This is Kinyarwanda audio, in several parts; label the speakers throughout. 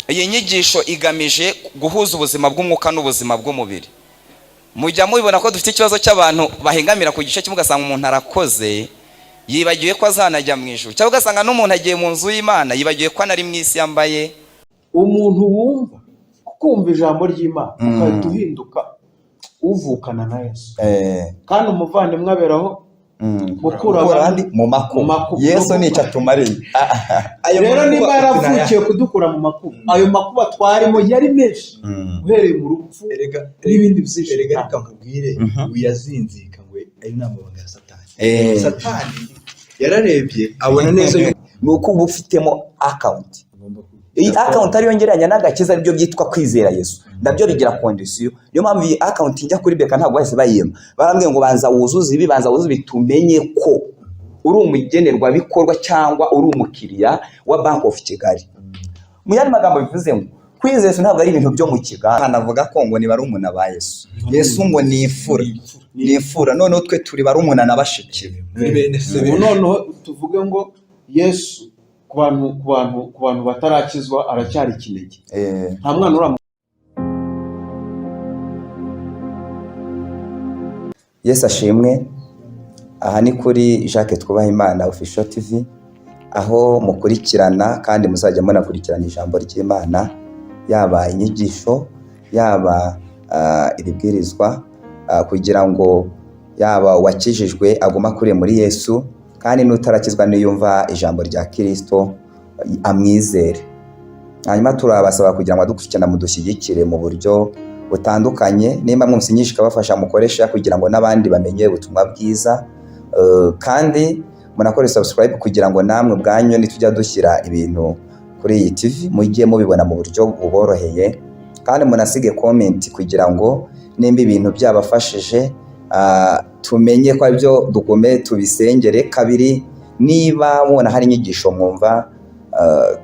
Speaker 1: iyi nyigisho igamije guhuza ubuzima bw'umwuka n'ubuzima bw'umubiri. Mujya mubibona ko dufite ikibazo cy'abantu bahengamira ku gice kimwe, ugasanga umuntu arakoze yibagiwe ko azanajya mu ijuru, cyangwa ugasanga n'umuntu agiye mu nzu y'Imana yibagiwe ko anari mu isi yambaye.
Speaker 2: Umuntu wumva kumva ijambo ry'Imana ukahita uhinduka uvukana na Yesu, kandi umuvandimwe aberaho gukura abandi mu makuba.
Speaker 3: Yesu nica tumariye.
Speaker 2: Rero niba yaravukiye kudukura mu makuba, ayo makuba twarimo yari menshi, uhereye mu rupfu n'ibindi byinshi.
Speaker 4: Reka nkubwire, uyazinzika ngo ari n'amabanga ya Satani. Satani yararebye abona neza
Speaker 3: nuko uba ufitemo account. Iyi account ariyo ngereranya n'agakiza, aribyo byitwa kwizera Yesu. Nabyo bigira condition. Niyo mpamvu iyi account njya kuri beka ntabwo bahise bayima. Barambwiye ngo banza wuzuze ibi, banza wuzuze bitumenye ko uri umugenerwa bikorwa cyangwa uri umukiriya wa Bank of Kigali. Mu yandi magambo bivuze ngo kwizera Yesu ntabwo ari ibintu byo mu kiganza. Navuga ko ngo ni barumuna ba Yesu. Yesu ngo ni ifura. Noneho twe turi barumuna na bashiki.
Speaker 2: Noneho tuvuge ngo Yesu ku bantu batarakizwa aracyari ikinege. Nta mwana uramu.
Speaker 3: Yesu ashimwe. Aha ni kuri Jacques Twubahimana Official TV, aho mukurikirana kandi muzajya munakurikirana ijambo ry'Imana, yaba inyigisho, yaba ibibwirizwa, kugira ngo yaba wakijijwe aguma kuri muri Yesu, kandi n'utarakizwa niyumva ijambo rya Kristo amwizere. Hanyuma turabasaba kugira ngo dukurikirana mudushyigikire mu buryo butandukanye. Nimba mwumsinyishika bafasha mukoresha kugira ngo n'abandi bamenye ubutumwa bwiza, kandi munakore subscribe kugira ngo namwe bwanyu nitujya dushyira ibintu kuri iyi TV mujye mubibona mu buryo buboroheye, kandi munasige comment kugira ngo nimba ibintu byabafashije tumenye ko ibyo dukomeye tubisengere. Kabiri, niba mubona hari inyigisho mwumva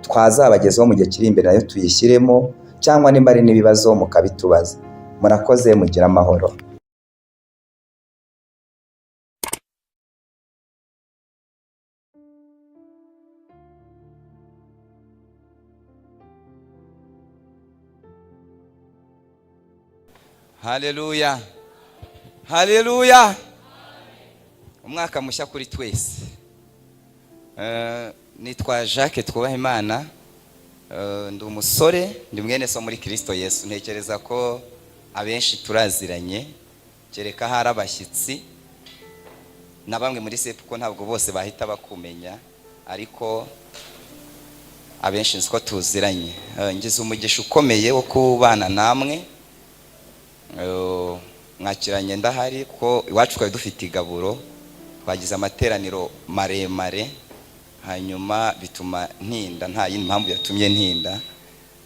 Speaker 3: twazabagezaho mu gihe kiri imbere nayo tuyishyiremo, cyangwa nimba ari n'ibibazo mukabitubaza. Murakoze, mugira amahoro.
Speaker 1: Haleluya, haleluya. Umwaka mushya kuri twese. Nitwa Jacques Twubahimana, ndi umusore, ndi mwene so muri Kristo Yesu. Ntekereza ko abenshi turaziranye, kereka hari abashyitsi na bamwe muri sepu ko ntabwo bose bahita bakumenya, ariko abenshi nzi ko tuziranye. Ngize umugisha ukomeye wo kubana namwe. Mwakiranye ndahari ko iwacu twari dufite igaburo, twagize amateraniro maremare, hanyuma bituma ntinda. Nta yindi mpamvu yatumye ntinda,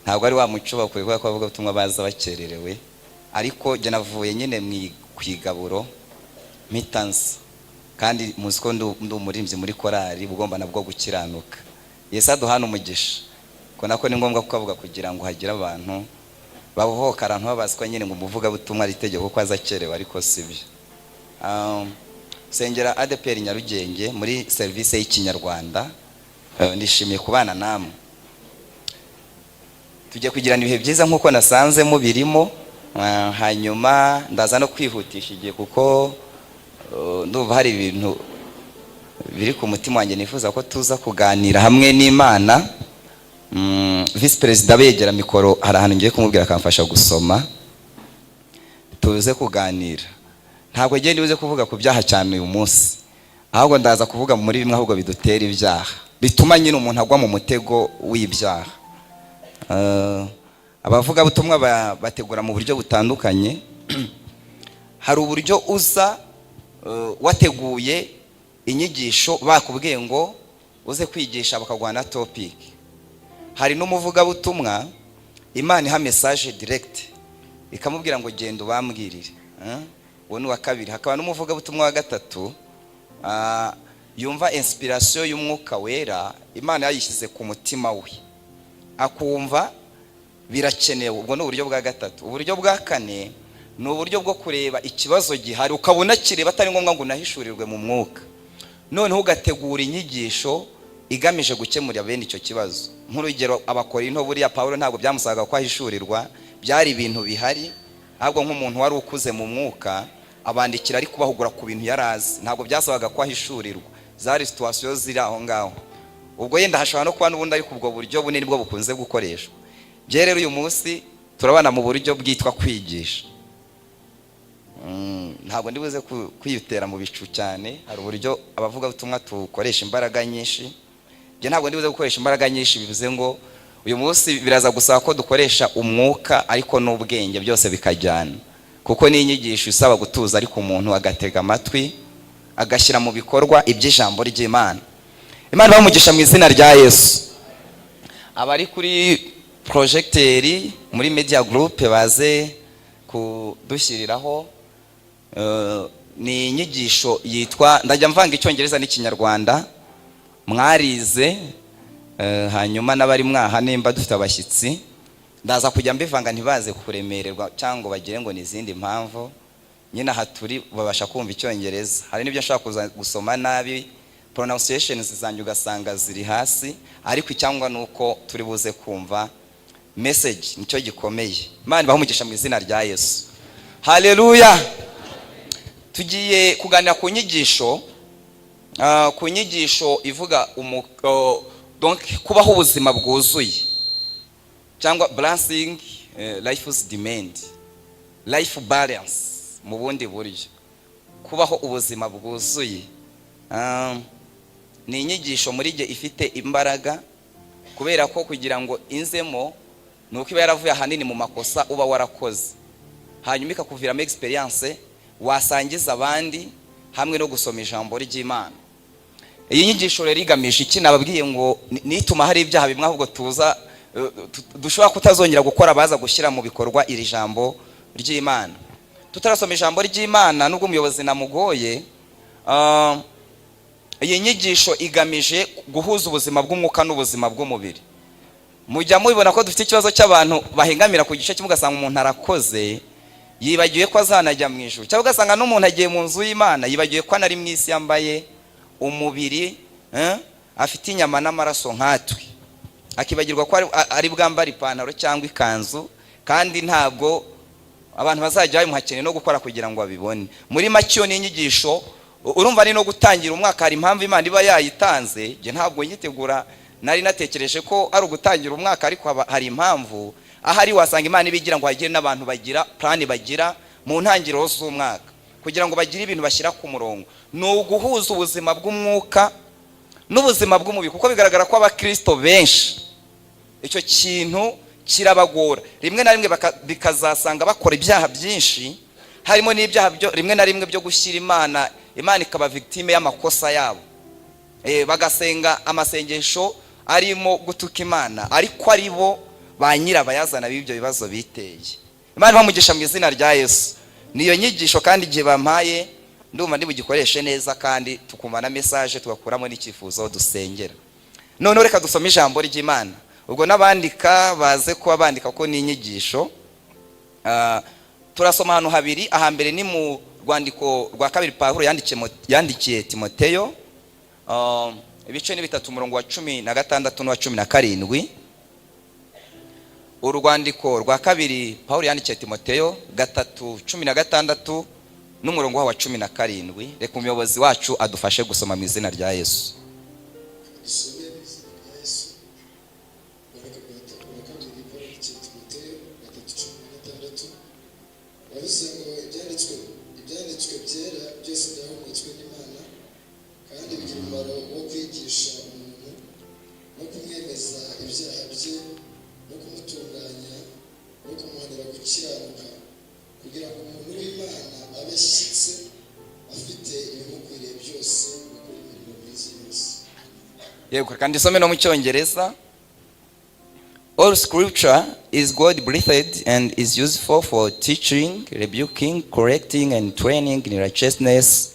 Speaker 1: ntabwo ari wa muco bakwiye ko bavuga ubutumwa baza bakererewe, ariko jye navuye nyine ku igaburo mitansi, kandi muzi ko ndi umuririmbyi muri korali bugomba nabwo gukiranuka. Yesu aduhana umugisha ko nako ni ngombwa kukavuga kugira ngo hagire abantu babohoka, abantu babaswa nyine ngo umuvuga butumwa ari itegeko ko azakerewe, ariko sibyo. Sengera ADPR Nyarugenge muri service y'Ikinyarwanda. Ndishimiye kubana namwe, tujye kugirana ibihe byiza nkuko nasanze mubirimo. Hanyuma ndaza no kwihutisha igihe kuko ndumva hari ibintu biri ku mutima wanjye nifuza ko tuza kuganira hamwe n'Imana. Vice President begera mikoro, hari ahantu ngiye kumubwira akamfasha gusoma, tuze kuganira. Ntabwo ngiye ndibuze kuvuga ku byaha cyane uyu munsi, ahubwo ndaza kuvuga muri bimwe ahubwo bidutera ibyaha, bituma nyine umuntu agwa mu mutego w'ibyaha. Abavuga butumwa bategura mu buryo butandukanye. Hari uburyo uza wateguye inyigisho bakubwiye ngo uze kwigisha bakaguha na topic. Hari n'umuvuga butumwa Imana iha message direct ikamubwira ngo genda ubambwirire. Uwo ni wa kabiri. Hakaba n'umuvuga butumwa wa gatatu yumva inspiration y'umwuka wera Imana yayishyize ku mutima we, akumva birakenewe. Ubwo ni uburyo bwa gatatu. Uburyo bwa kane ni uburyo bwo kureba ikibazo gihari ukabona kireba atari ngombwa ngo unahishurirwe mu mwuka, noneho ugategura inyigisho igamije gukemura bene icyo kibazo. Nk'urugero Abakorinto, buriya Pawulo ntabwo byamusaga ko ahishurirwa, byari ibintu bihari, ahubwo nk'umuntu wari ukuze mu mwuka abandikira ari kubahugura ku bintu yarazi, ntabwo byasabaga ko ahishurirwa, zari situation ziri aho ngaho. Ubwo yenda hashobora no kuba n'ubundi ariko ubwo buryo bunini bwo bukunze gukoreshwa. Bye rero uyu munsi turabana mu buryo bwitwa kwigisha. Ntabwo ndibuze kwiyutera mu bicu cyane, hari uburyo abavuga ubutumwa tukoresha imbaraga nyinshi. Bye ntabwo ndibuze gukoresha imbaraga nyinshi, bivuze ngo uyu munsi biraza gusaba ko dukoresha umwuka ariko n'ubwenge byose bikajyana, kuko ni inyigisho isaba gutuza ariko umuntu agatega amatwi agashyira mu bikorwa iby'ijambo ry'Imana. Imana bamugisha mu izina rya Yesu. Abari kuri projecteri muri media group baze kudushyiriraho ni inyigisho yitwa, ndajya mvanga icyongereza n'ikinyarwanda mwarize, hanyuma n'abari mwaha nimba dufite abashyitsi ndaza kujya mbivanga ntibaze kuremererwa cyangwa bagire ngo n'izindi mpamvu. Nyine aha turi babasha kumva icyongereza, hari n'ibyo nshaka gusoma nabi, pronunciations zanjye ugasanga ziri hasi, ariko icyangwa nuko turi buze kumva message, nicyo gikomeye. Imana bamugisha mu izina rya Yesu. Haleluya. Tugiye kuganira ku nyigisho ivuga donc kubaho ubuzima bwuzuye cyangwa balancing life's demand, life balance mu bundi buryo, kubaho ubuzima bwuzuye. Ni inyigisho muri jye ifite imbaraga, kubera ko kugira ngo inzemo nuko iba yaravuye ahanini mu makosa uba warakoze, hanyuma ikakuviramo experience wasangiza abandi hamwe no gusoma ijambo ry'Imana. Iyi nyigisho rero igamije iki? Nababwiye ngo nituma hari ibyaha bimwe ahubwo dushobora kutazongera gukora, baza gushyira mu bikorwa iri jambo ry'Imana. Tutarasoma ijambo ry'Imana nubwo umuyobozi namugoye, iyi nyigisho igamije guhuza ubuzima bw'umwuka n'ubuzima bw'umubiri. Mujya mubibona ko dufite ikibazo cy'abantu bahengamira ku gice kimwe, ugasanga umuntu arakoze yibagiwe ko azanajya mu ijuru, cyangwa ugasanga n'umuntu agiye mu nzu y'Imana yibagiwe ko anari mu isi, yambaye umubiri afite inyama n'amaraso nkatwe, akibagirwa ko ari bwambara ipantaro cyangwa ikanzu, kandi ntabwo abantu bazajya bamuhakeneye no gukora kugira ngo babibone. Muri make iyo ni inyigisho, urumva ni no gutangira umwaka, hari impamvu Imana iba yayitanze. Je ntabwo nyitegura, nari natekereje ko ari ugutangira umwaka, ariko hari impamvu ahari wasanga Imana ibigira ngo hagire n'abantu bagira plan bagira mu ntangiriro z'umwaka, kugira ngo bagire ibintu bashyira ku murongo. Ni uguhuza ubuzima bw'umwuka n'ubuzima bw'umubiri, kuko bigaragara ko abakristo benshi icyo kintu kirabagora. Rimwe na rimwe bikazasanga bakora ibyaha byinshi, harimo n'ibyaha rimwe na rimwe byo gushyira Imana ikaba victime y'amakosa yabo. Bagasenga amasengesho arimo gutuka Imana, ariko ari bo ba nyirabayazana b'ibyo bibazo biteye. Imana bamugisha mu izina rya Yesu. Niyo nyigisho kandi igihe bampaye ndumva ndi bugikoreshe neza, kandi tukumva na message tugakuramo n'icyifuzo dusengera. None reka dusome ijambo ry'Imana, ubwo nabandika baze kuba bandika ko ni inyigisho. Turasoma ahantu habiri. Ahambere ni mu rwandiko rwa kabiri Pawulo yandikiye Timoteyo, ibice ni 3 umurongo wa 16 n'uwa 17. Urwandiko rwa kabiri Pawulo yandikiye Timoteyo 3:16 n'umurongo wa 17. Reka umuyobozi wacu adufashe gusoma mu izina rya Yesu.
Speaker 5: Ibyanditswe byera byose byahumetswe n'Imana, kandi bigira umumaro wo kwigisha umuntu no kumwemeza ibyaha bye no kumutunganya no kumuhanira gukiranuka, kugira ngo umuntu w'Imana abe ashyitse afite ibimukwiriye byose gukora imirimo myiza yose.
Speaker 1: Yego, kandi some no mu Cyongereza. All scripture is God-breathed and is useful for teaching, rebuking, correcting, and training in righteousness,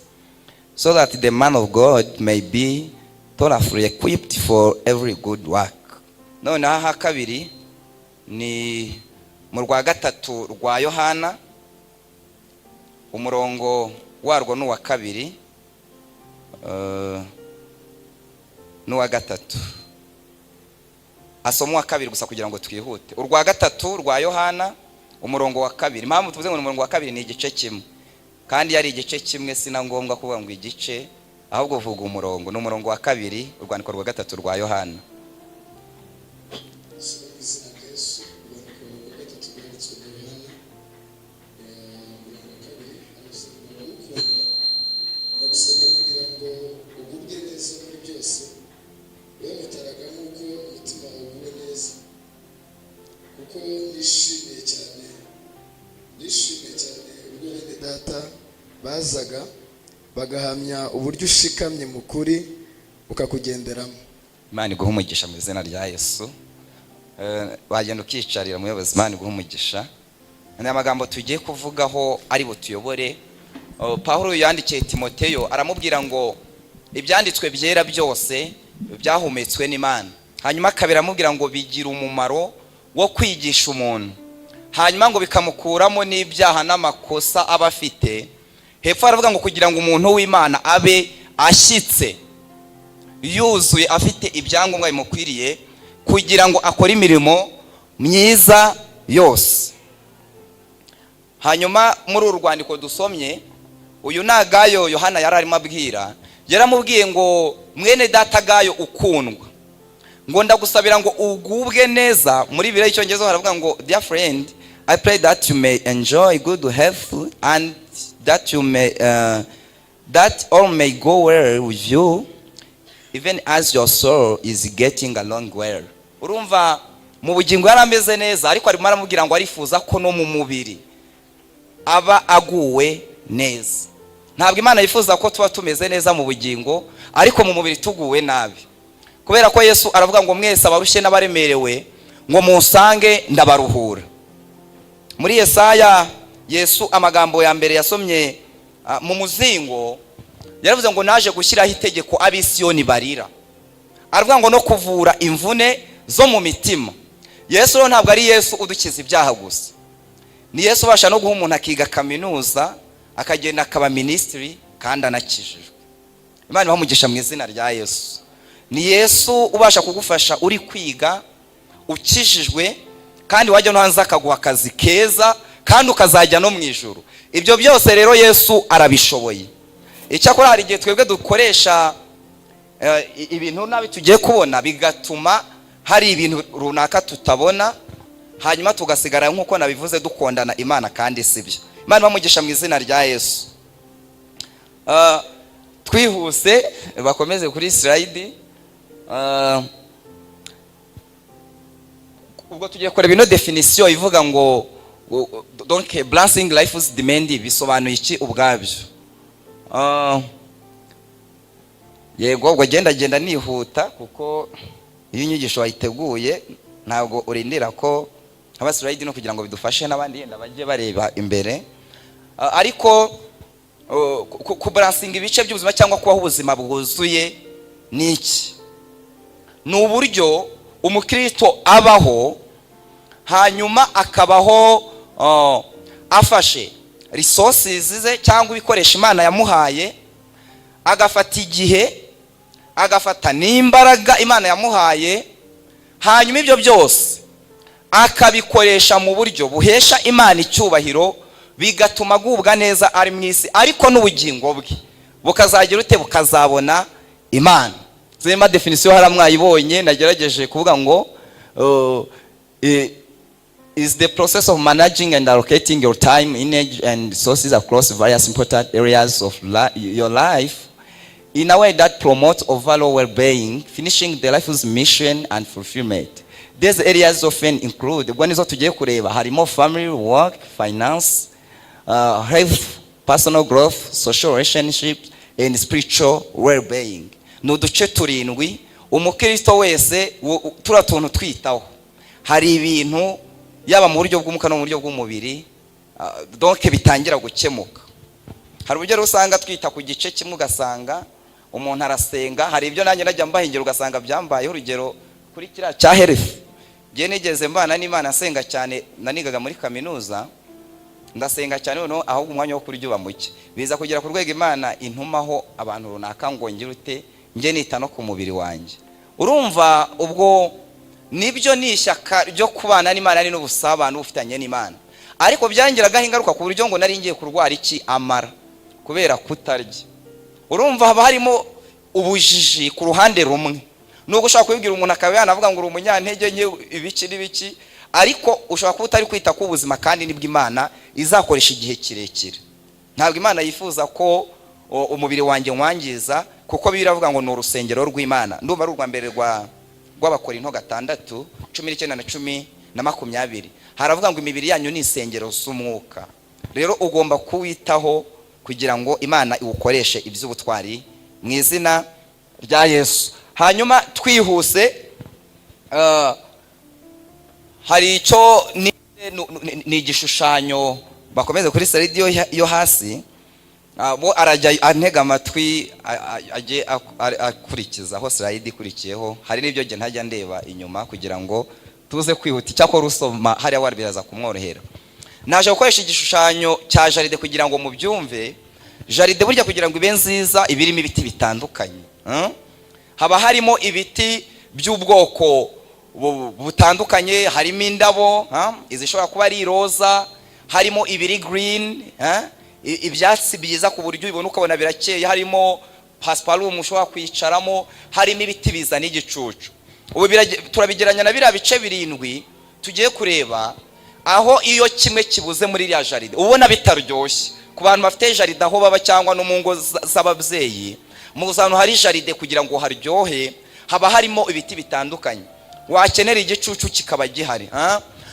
Speaker 1: so that the man of God may be thoroughly equipped for every good work. None aha kabiri ni mu rwa 3 rwa Yohana, umurongo warwo n'uwa 2, n'uwa gatatu. Asoma uwa kabiri gusa kugira ngo twihute. Urwa gatatu rwa Yohana umurongo wa kabiri. Impamvu tuvuze ngo umurongo wa kabiri ni igice kimwe, kandi yari igice kimwe sina ngombwa kuvuga ngo igice, ahubwo uvuga umurongo. Ni umurongo wa kabiri, urwandiko rwa gatatu rwa Yohana.
Speaker 5: bazaga bagahamya uburyo ushikamye mu kuri ukakugenderamo.
Speaker 1: Imana iguha umugisha mu izina rya Yesu. Wagenda ukicarira muyobozi. Imana iguha umugisha. Ni amagambo tugiye kuvugaho ari butuyobore. Pawulo yandikiye Timoteyo aramubwira ngo ibyanditswe byera byose byahumetswe n'Imana. Hanyuma kabiri aramubwira ngo bigira umumaro wo kwigisha umuntu, hanyuma ngo bikamukuramo n'ibyaha n'amakosa aba afite. Hepfo aravuga ngo kugira ngo umuntu w'Imana abe ashyitse, yuzuye, afite ibyangombwa bimukwiriye kugira ngo akore imirimo myiza yose. Hanyuma muri uru rwandiko dusomye, uyu nagayo Yohana yari arimo abwira, yaramubwiye ngo mwene data Gayo ukundwa, ngo ndagusabira ngo ugubwe neza. Muri Bibiliya y'Icyongereza haravuga ngo dear friend, I pray that you may enjoy good health and that you may that all may go well with you, even as your soul is getting along well. Urumva mu bugingo yarameze neza, ariko arimo aramubwira ngo arifuza ko no mu mubiri aba aguwe neza. Ntabwo Imana yifuza ko tuba tumeze neza mu bugingo ariko mu mubiri tuguwe nabi, kubera ko Yesu aravuga ngo mwese abarushye n'abaremerewe ngo musange ndabaruhura. Muri Yesaya Yesu amagambo ya mbere yasomye mu muzingo yaravuze ngo naje gushyiraho itegeko ab'Isiyoni barira. Aravuga ngo no kuvura imvune zo mu mitima. Yesu rero ntabwo ari Yesu udukiza ibyaha gusa, ni Yesu ubasha no guha umuntu akiga kaminuza akagenda akaba ministry kandi anakijijwe. Imana ibahe umugisha mu izina rya Yesu. Ni Yesu ubasha kugufasha uri kwiga ukijijwe, kandi wajya no hanze akaguha akazi keza kandi ukazajya no mu ijuru. Ibyo byose rero Yesu arabishoboye. Icyakora hari igihe twebwe dukoresha ibintu nabi tugiye kubona bigatuma hari ibintu runaka tutabona, hanyuma tugasigara nk'uko nabivuze dukondana Imana kandi sibyo. Imana bamugisha mu izina rya Yesu. Twihuse bakomeze kuri slide. Ubwo tugiye kureba ino definition ivuga ngo donc balancing life's demand bisobanuye iki ubwabyo. Yego ubwo genda nihuta kuko iyo inyigisho wayiteguye ntabwo urindira ko haba slide no kugira ngo bidufashe n'abandi yenda bajye bareba imbere. Ariko ku balancing ibice by'ubuzima cyangwa kubaho ubuzima bwuzuye ni iki? Ni uburyo umukristo abaho, hanyuma akabaho afashe resources ze cyangwa ibikoresho Imana yamuhaye, agafata igihe, agafata n'imbaraga Imana yamuhaye, hanyuma ibyo byose akabikoresha mu buryo buhesha Imana icyubahiro, bigatuma agubwa neza ari mu isi, ariko n'ubugingo bwe bukazagira ute? Bukazabona Imana. Zema definition haramwayibonye, nagerageje kuvuga ngo is the process of managing and allocating your time, energy and resources across various important areas of your life in a way that promotes overall well-being, finishing the life's mission and fulfillment. These areas often include, ubwo nizo tugiye kureba, harimo family, work, finance, health, personal growth, social relationships and spiritual well-being. Nuduce turindwi umukristo wese turatuntu twitaho. Hari ibintu yaba mu buryo bw'umuka no mu buryo bw'umubiri donc bitangira gukemuka. Hari uburyo usanga twita ku gice kimwe, ugasanga umuntu arasenga. Hari ibyo nanjye najya mbahingiro ugasanga byambayeho. Urugero kuri kiriya cya health, ngiye nigeze mbana n'Imana nsenga cyane, nanigaga muri kaminuza ndasenga cyane, noneho ahubwo umwanya wo kurya uba muke, biza kugera ku rwego Imana intumaho abantu runaka ngo ngire ute njye nita no ku mubiri wanjye. Urumva ubwo nibyo ni ishyaka ryo kubana n'Imana ari n'ubusabane ufitanye n'Imana, ariko byangiragaho ingaruka ku buryo ngo nari ngiye kurwara iki amara kubera kutarya. Urumva haba harimo ubujiji ku ruhande rumwe, nubwo ushobora kubibwira umuntu akaba yanavuga ngo uri umunyantege nke ibiki n'ibiki, ariko ushobora kuba utari kwita ku buzima kandi nibwo Imana izakoresha igihe kirekire. Ntabwo Imana yifuza ko umubiri wanjye wangiza, kuko biravuga ngo ni urusengero rw'Imana. Ndumva ari urwa mbere rw'Abakorinto 6:19 na 20 haravuga ngo imibiri yanyu ni insengero z'umwuka. Rero ugomba kuwitaho kugira ngo Imana iwukoreshe iby'ubutwari mu izina rya Yesu. Hanyuma twihuse, hari icyo ni igishushanyo bakomeze kuri slide yo hasi, bo arajya antega amatwi ajye akurikiza aho slide ikurikiyeho. Hari n'ibyo nge ntajya ndeba inyuma kugira ngo tuze kwihuta, cyakora usoma hariya warbiraza kumworohera. Naje gukoresha igishushanyo cya jaride kugira ngo mubyumve. Jaride burya kugira ngo ibe nziza ibirimo ibiti bitandukanye, haba harimo ibiti by'ubwoko butandukanye, harimo indabo izishobora kuba ari roza, harimo ibiri green, ibyatsi byiza ku buryo ubona ukabona birakeye, harimo pasiparumu ushobora kwicaramo, harimo ibiti bizana igicucu. Ubu turabigeranya na biriya bice 7 tugiye kureba, aho iyo kimwe kibuze muri iriya jaride ubona bitaryoshye. Ku bantu bafite jaride aho baba cyangwa no mu ngo z'ababyeyi, mu zantu hari jaride kugira ngo haryohe haba harimo ibiti bitandukanye. Wakenera igicucu kikaba gihari,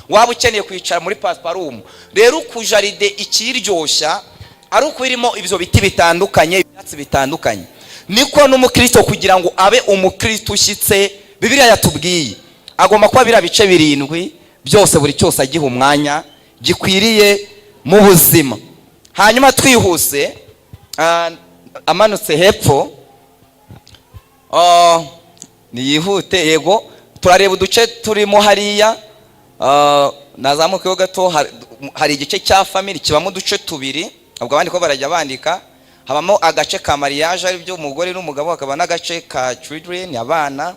Speaker 1: waba ukeneye kwicara muri pasiparumu. Rero ku jaride ikiryoshya ari uko irimo ibyo biti bitandukanye, ibyatsi bitandukanye. Niko n'umukristo kugira ngo abe umukristo ushyitse, Bibiliya yatubwiye agomba kuba biriya bice 7 byose buri cyose agiha umwanya gikwiriye mu buzima. Hanyuma twihuse, amanutse hepfo, niyihute, yego turareba uduce turimo hariya. Nazamukeho gato, hari igice cya family kibamo uduce 2, ubwo abandi ko barajya bandika. Habamo agace ka mariage ari byo umugore n'umugabo, hakaba n'agace ka children abana.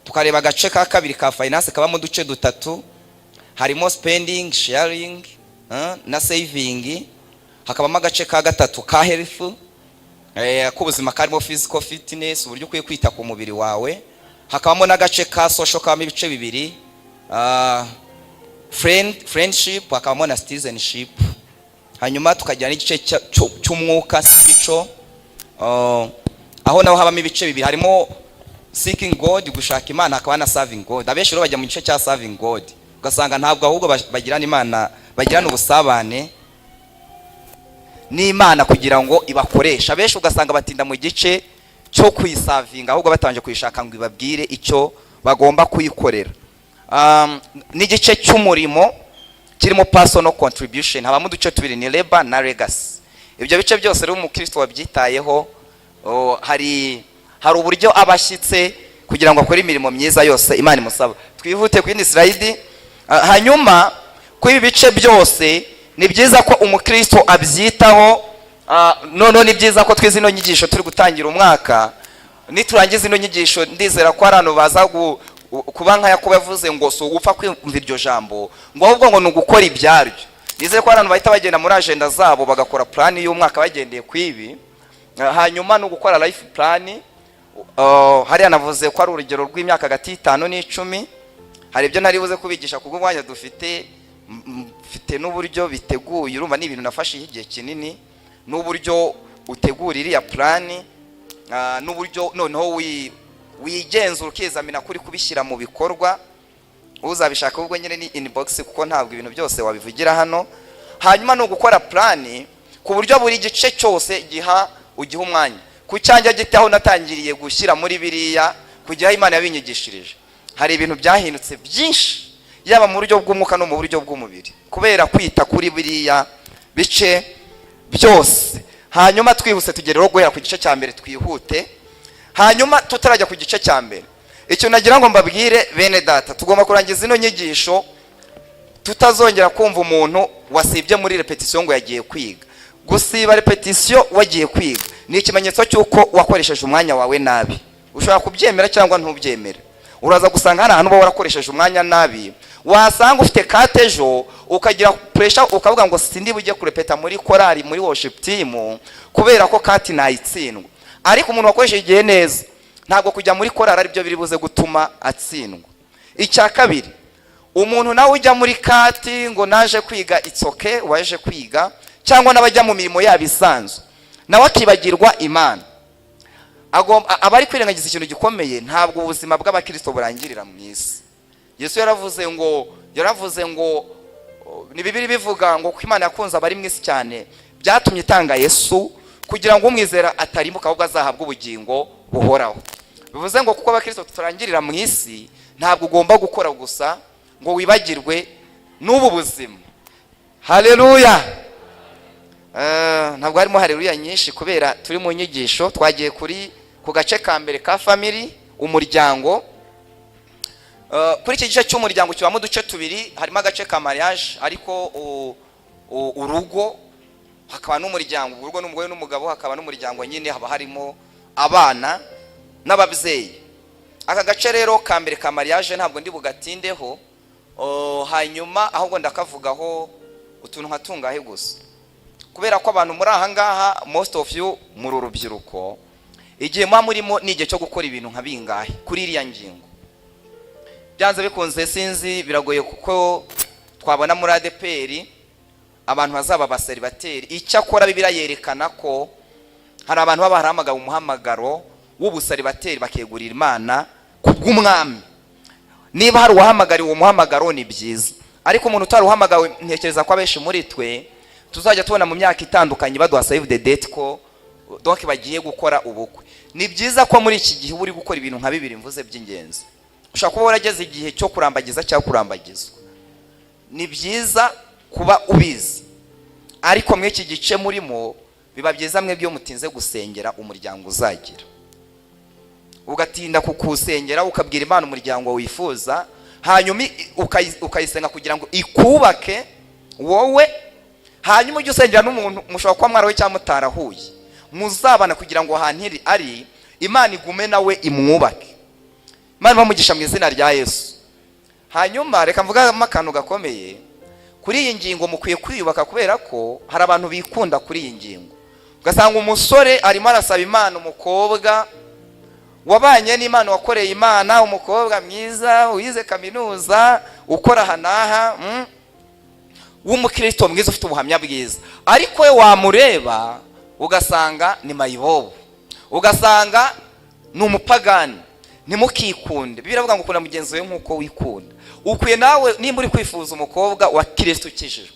Speaker 1: Tukareba agace ka kabiri ka finance kabamo uduce 3, harimo spending, sharing na saving. Hakabamo agace ka 3 ka health, k'ubuzima karimo physical fitness, uburyo ukwiye kwita ku mubiri wawe. Hakabamo n'agace ka social kabamo ibice 2, friendship, hakabamo na citizenship. Hanyuma tukagira n'igice cy'umwuka sico, aho naho habamo ibice 2, harimo seeking God, gushaka Imana, hakaba na serving God. Abenshi rero bajya mu gice cya serving God, ugasanga ntabwo ahubwo bagirana Imana, bagirana ubusabane n'Imana kugira ngo ibakoresha. Abenshi ugasanga batinda mu gice cyo kuyisavinga, ahubwo batabanje kuyishaka ngo ibabwire icyo bagomba kuyikorera. N'igice cy'umurimo kirimo personal contribution, habamo uduce 2, ni labor na legacy. Ibyo bice byose rero umukristo wabyitayeho, hari uburyo abashyitse kugira ngo akore imirimo myiza yose Imana imusaba. Twihute ku yindi slide. Hanyuma ku ibi bice byose ni byiza ko umukristo abyitaho. None ni byiza ko twize ino nyigisho turi gutangira umwaka, niturangiza ino nyigisho ndizera ko arano baza kuba nka Yakobo yavuze ngo so gupfa kwumva iryo jambo, ngo ahubwo ngo nugukora ibyaryo. Nizere ko arano bahita bagenda muri agenda zabo bagakora plan y'umwaka bagendeye kwibi. Hanyuma no gukora life plan. Hari anavuze ko ari urugero rw'imyaka hagati 5 n'10. Hari ibyo nari buze kubigisha kubwo mwanya dufite n'uburyo biteguye. Urumva ni ibintu nafashe igihe kinini, n'uburyo utegurira ya plan, n'uburyo noneho wigenzura ukizamina kuri kubishyira mu bikorwa. Uzabishaka ubwo nyine ni inbox, kuko ntabwo ibintu byose wabivugira hano. Hanyuma no gukora plan ku buryo buri gice cyose ugiha umwanya. Ku cyanjye gitaho natangiriye gushyira muri biriya kugira Imana yabinyigishirije. Hari ibintu byahindutse byinshi, yaba mu buryo bw'umwuka no mu buryo bw'umubiri, kubera kwita kuri biriya bice byose. Hanyuma twihuse tugereho guhera ku gice cya mbere, twihute. Hanyuma tutarajya ku gice cya mbere, icyo nagira ngo mbabwire bene data, tugomba kurangiza ino nyigisho tutazongera kumva umuntu wasibye muri repetition ngo yagiye kwiga. gusiba repetition wagiye kwiga ni ikimenyetso cy'uko wakoresheje umwanya wawe nabi. Ushobora kubyemera cyangwa ntubyemere. Uraza gusanga hano ahantu warakoresheje umwanya nabi, wasanga ufite katejo ukagira pressure ukavuga ngo sindi bujye kurepeta muri korali muri worship team kubera ko kati nayitsindwa. Ariko umuntu wakoresheje igihe neza ntabwo kujya muri korali ari byo biri buze gutuma atsindwa. Icya kabiri, umuntu nawe ujya muri kati ngo naje kwiga itsoke waje kwiga, cyangwa n'abajya mu mirimo yabisanzwe nawe akibagirwa Imana, abari kwirengagiza ikintu gikomeye. Ntabwo ubuzima bw'abakristo burangirira mu isi. Yesu yaravuze ngo ni Bibiri bivuga ngo ko Imana yakunze abari mu isi cyane byatumye itanga Yesu kugira ngo umwizera atarimbuka ahubwo azahabwa ubugingo buhoraho. Bivuze ngo kuko abakristo turangirira mu isi, ntabwo ugomba gukora gusa ngo wibagirwe n'ubu buzima. Haleluya. Ntabwo harimo haleluya nyinshi kubera turi mu nyigisho. Twagiye ku gace ka mbere ka family, umuryango. Kuri iki gice cy'umuryango kibamo uduce tubiri, harimo agace ka mariage ariko urugo, hakaba n'umuryango, urugo n'umugore n'umugabo, hakaba n'umuryango nyine haba harimo abana n'ababyeyi. Aka gace rero ka mbere ka mariage ntabwo ndi bugatindeho, hanyuma ahubwo ndakavugaho utuntu nkatungahe gusa, kubera ko abantu muri aha ngaha most of you muri urubyiruko, igihe murimo n'igihe cyo gukora ibintu nka bingahe kuri iriya ngingo. Byanze bikunze sinzi, biragoye kuko twabona muri ADPR abantu bazaba baseribateri. Icyakora Bibiliya yerekana ko hari abantu baba barahamagawe umuhamagaro w'ubuseribateri bakegurira Imana kubw'umwami. Niba hari uwahamagariwe uwo muhamagaro ni byiza, ariko umuntu utari uhamagawe, ntekereza ko abenshi muri twe tuzajya tubona mu myaka itandukanye baduha save the date ko donc bagiye gukora ubukwe. Ni byiza ko muri iki gihe uri gukora ibintu nka bibiri mvuze by'ingenzi. Ushaka kuba warageze igihe cyo kurambagiza cyangwa kurambagizwa, ni byiza kuba ubizi, ariko mwe iki gice murimo biba byiza mwe byo mutinze gusengera umuryango uzagira, ugatinda kukusengera ukabwira Imana umuryango wifuza, hanyuma ukayisenga kugira ngo ikubake wowe, hanyuma ujye usengera n'umuntu mushobora kuba mwarawe cyangwa mutarahuye, muzabana kugira ngo ahantu ari Imana igume nawe imwubake. Imana bamugisha mu izina rya Yesu. Hanyuma reka mvugamo akantu gakomeye kuri iyi ngingo, mukwiye kwiyubaka kubera ko hari abantu bikunda kuri iyi ngingo. Ugasanga umusore arimo arasaba Imana umukobwa wabanye n'Imana, wakoreye Imana, umukobwa mwiza wize kaminuza, ukora hanaha, w'umukristo mwiza ufite ubuhamya bwiza, ariko we wamureba ugasanga ni mayibobo, ugasanga ni umupagani. Ntimukikunde. Bibiliya iravuga ngo ukunda mugenzi wawe nk'uko wikunda. Ukwiye nawe nimba uri kwifuza umukobwa wa Kristo ukijijwe,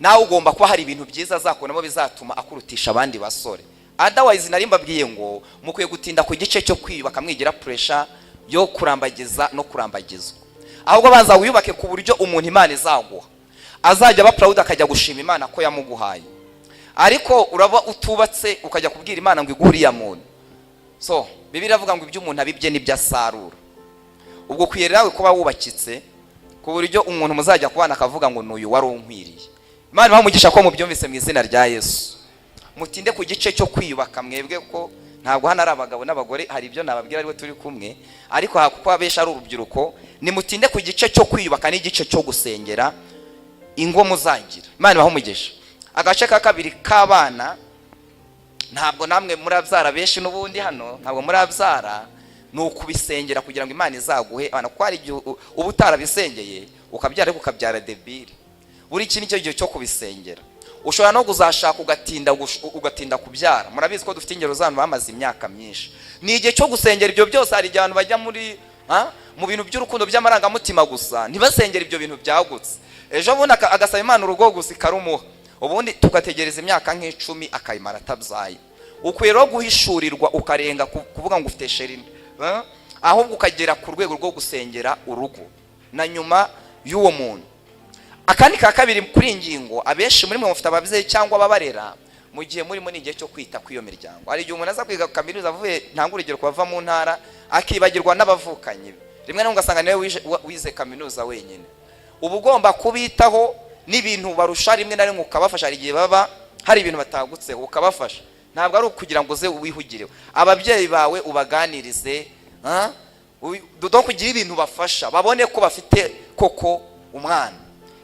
Speaker 1: nawe ugomba kuba hari ibintu byiza azakubonamo bizatuma akurutisha abandi basore. Otherwise nari mbabwiye ngo mukwiye gutinda ku gice cyo kwiyubaka mwigira pressure yo kurambagiza no kurambagizwa, ahubwo baza wiyubake ku buryo umuntu Imana izaguha azajya aba proud akajya gushima Imana ko yamuguhaye. Ariko uraba utubatse ukajya kubwira Imana ngo iguriya muntu. So Bibiliya iravuga ngo ibyo umuntu abibye nibyo asarura. Ubwo kwiyerawe kuba wubakitse ku buryo umuntu muzajya kubana akavuga ngo n'uyu wari unkwiriye. Imana bamugisha ko mubyumvise mu izina rya Yesu. Mutinde ku gice cyo kwiyubaka mwebwe, ko ntabwo hano ari abagabo n'abagore, hari ibyo nababwira ariwe turi kumwe, ariko kuko abesha ari urubyiruko, ni mutinde ku gice cyo kwiyubaka n'igice cyo gusengera ingo muzagira. Imana bamugisha. Agace ka kabiri k'abana, ntabwo namwe murabyara benshi n'ubundi hano ntabwo murabyara, ni ukubisengera kugira ngo Imana izaguhe abana, kuko hari igihe uba utarabisengeye ukabyara ariko ukabyara debile. Buri iki nicyo gihe cyo kubisengera. Ushobora no kuzashaka ugatinda kubyara. Murabizi ko dufite ingero z'abantu bamaze imyaka myinshi. Ni igihe cyo gusengera ibyo byose. Hari abantu bajya mu bintu by'urukundo by'amarangamutima gusa, ntibasengera ibyo bintu byagutse. Ejo bundi agasaba Imana urugo gusa ikarumuha, ubundi tugategereza imyaka nk'icumi akayimara atabyaye. Ukwiye rero guhishurirwa ukarenga kuvuga ngo ufite sheri, ahubwo ukagera ku rwego rwo gusengera urugo na nyuma y'uwo muntu. Akandi ka kabiri kuri ingingo, abenshi muri mwe mufite ababyeyi cyangwa ababarera, mu gihe murimo n'igihe cyo kwita ku iyo miryango. Hari igihe umuntu aza kwiga kaminuza avuye ntanga urugero kubava mu ntara akibagirwa n'abavukanye. Rimwe na rimwe ugasanga nawe wize kaminuza wenyine. Uba ugomba kubitaho n'ibintu barusha, rimwe na rimwe ukabafasha. Hari igihe baba hari ibintu batagutseho ukabafasha, ntabwo ari ukugira ngo uze wihugireho. Ababyeyi bawe ubaganirize, do kugira ibintu bafasha babone ko bafite koko umwana.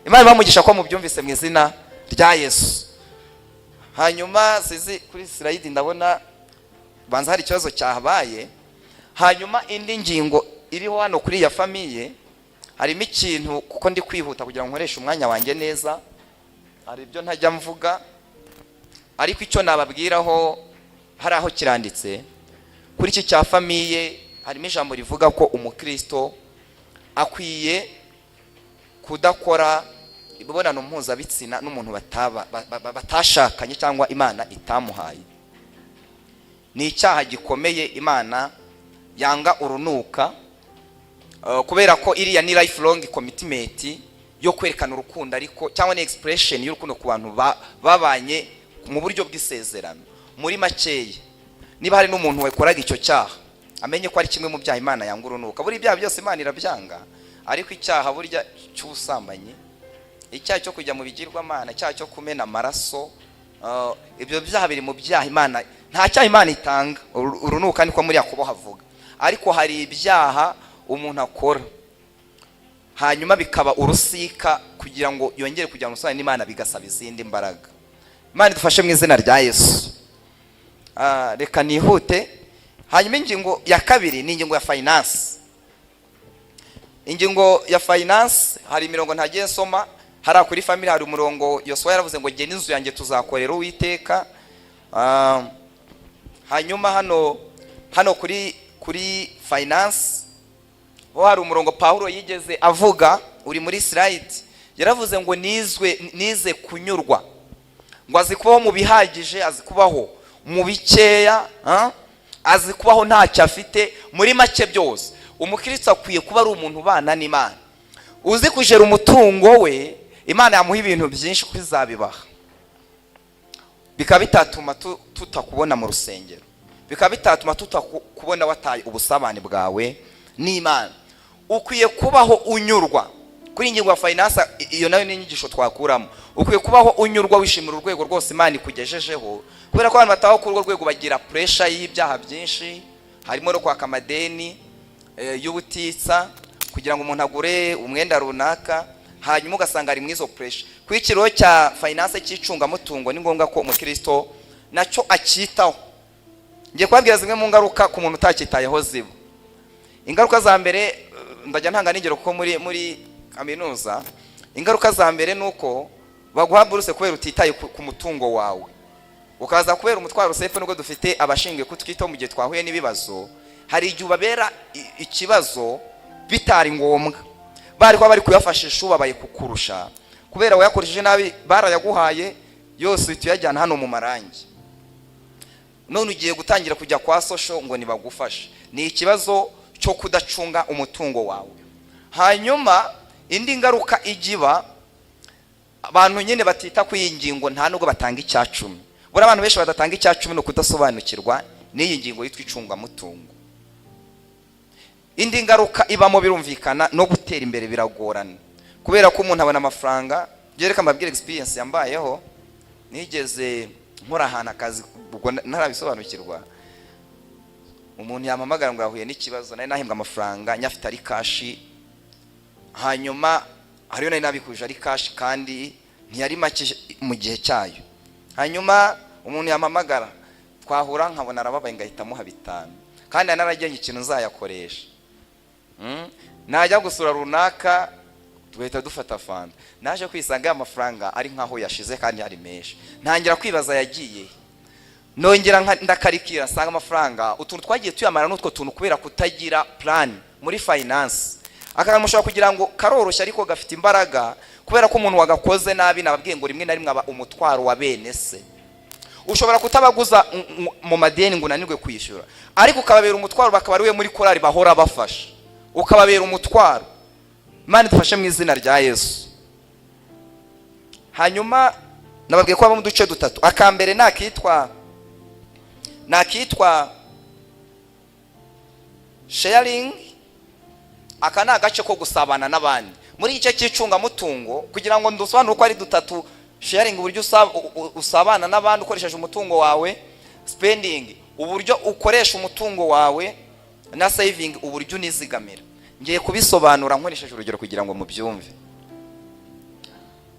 Speaker 1: Imana bamugisha ko mubyumvise mu izina rya Yesu. Hanyuma sizi kuri slide ndabona banza hari ikibazo cyahabaye. Hanyuma indi ngingo iriho hano kuri ya famiye, harimo ikintu kuko ndi kwihuta kugira ngo nkoreshe umwanya wanjye neza, hari ibyo ntajya mvuga, ariko icyo nababwiraho hari aho kiranditse kuri iki cya famiye. Harimo ijambo rivuga ko umukristo akwiye kudakora imibonano mpuzabitsina n'umuntu batashakanye cyangwa Imana itamuhaye. Ni icyaha gikomeye Imana yanga urunuka, kubera ko iriya ni lifelong commitment yo kwerekana urukundo, ariko cyangwa ni expression y'urukundo ku bantu babanye mu buryo bw'isezerano. Muri makeya, niba hari n'umuntu wakoraga icyo cyaha, amenye ko ari kimwe mu byaha Imana yanga urunuka. Buri byaha byose Imana irabyanga, ariko icyaha burya cy'ubusambanyi, icyaha cyo kujya mu bigirwamana, icyaha cyo kumena amaraso, ibyo byaha biri mu byaha Imana, nta cyaha Imana itanga urunuka, niko muri Yakobo havuga. Ariko hari ibyaha umuntu akora hanyuma bikaba urusika kugira ngo yongere kujya mu musana n'Imana, bigasaba izindi mbaraga. Imana idufashe mu izina rya Yesu. Reka nihute. Hanyuma ingingo ya kabiri ni ingingo ya finance. Ingingo ya finance hari imirongo ntagiye nsoma. Hari kuri family hari umurongo Yosuwa yaravuze ngo nge n'inzu yanjye tuzakorera Uwiteka. Hanyuma hano kuri finance ho hari umurongo Paulo yigeze avuga, uri muri slide. Yaravuze ngo nize kunyurwa, ngo azi kubaho mu bihagije, azi kubaho mu bikeya, azi kubaho ntacyo afite, muri make byose. Umukristo akwiye kuba ari umuntu ubana n'Imana, uzi kujera umutungo we. Imana yamuha ibintu byinshi kwizabibaha, bikaba bitatuma tutakubona mu rusengero, bikaba bitatuma tutakubona wataye ubusabane bwawe n'Imana. Ukwiye kubaho unyurwa. Kuri ingingo ya finance, iyo nayo ni inyigisho twakuramo. Ukwiye kubaho unyurwa, wishimira urwego rwose Imana ikugejejeho, kubera ko abantu bataho kuri urwo rwego bagira pressure y'ibyaha byinshi, harimo no kwaka amadeni y'ubutitsa kugira ngo umuntu agure umwenda runaka, hanyuma ugasanga ari mwizo pressure. Ku ikiro cya finance cy'icunga mutungo, ni ngombwa ko umukristo nacyo akitaho. Ngiye kwabwira zimwe mu ngaruka ku muntu utakitayeho ziba. Ingaruka za mbere ndajya ntanga n'ingero ko muri kaminuza, ingaruka za mbere nuko baguha buruse kubera utitaye ku mutungo wawe, ukaza kubera umutwaro sefe. Nubwo dufite abashinzwe kutwitaho mu gihe twahuye n'ibibazo, hari igihe ubabera ikibazo bitari ngombwa, bari kwa bari kuyafashisha ubabaye kukurusha, kubera wayakoresheje nabi, barayaguhaye yose tuyajyana hano mu marangi, none ugiye gutangira kujya kwa social ngo nibagufashe. Ni ikibazo cyo kudacunga umutungo wawe. Hanyuma indi ngaruka igiba, abantu nyine batita ku ingingo nta nubwo batanga icyacumi. Buri abantu benshi badatanga icyacumi no kudasobanukirwa n'iyi ngingo yitwa icunga mutungo. Indi ngaruka ibamo birumvikana no gutera imbere biragorana, kubera ko umuntu abona amafaranga. Jereka mbabwire experience yambayeho, nigeze nkora ahantu akazi ubwo ntarabisobanukirwa. Umuntu yampamagara ngo yahuye n'ikibazo, nari nahembwa amafaranga nyafite ari cash, hanyuma hariyo nari nabikuje ari cash kandi ntiyari make mu gihe cyayo. Hanyuma umuntu yampamagara, twahura nkabona arababaye, ngahita muha 5, kandi narajyanye ikintu nzayakoresha. Najya gusura runaka tugahita dufata fanda, naje kwisanga amafaranga ari nkaho yashize kandi ari menshi. Ntangira kwibaza yagiye, nongera ndakarikira sanga amafaranga utuntu twagiye tuyamara n'utwo tuntu kubera kutagira plan muri finance. Akaramushaka kugira ngo karoroshya ariko gafite imbaraga, kubera ko umuntu wagakoze nabi. Nababwiye ngo rimwe na rimwe aba umutwaro wa bene se. Ushobora kutabaguza mu madeni ngo unanirwe kwishyura, ariko ukababera umutwaro, bakaba ari we muri korari bahora bafasha, ukababera umutwaro. Imana idufashe mu izina rya Yesu. Hanyuma nababwiye ko aba mu duce dutatu. Akambere nakitwa sharing. Aka ni agace ko gusabana n'abandi muri igice cy'icunga mutungo, kugira ngo ndusobanure ko ari dutatu sharing uburyo usabana n'abandi ukoresheje umutungo wawe, spending uburyo ukoresha umutungo wawe, na saving uburyo unizigamira. Ngiye kubisobanura nkoresheje urugero kugira ngo mubyumve.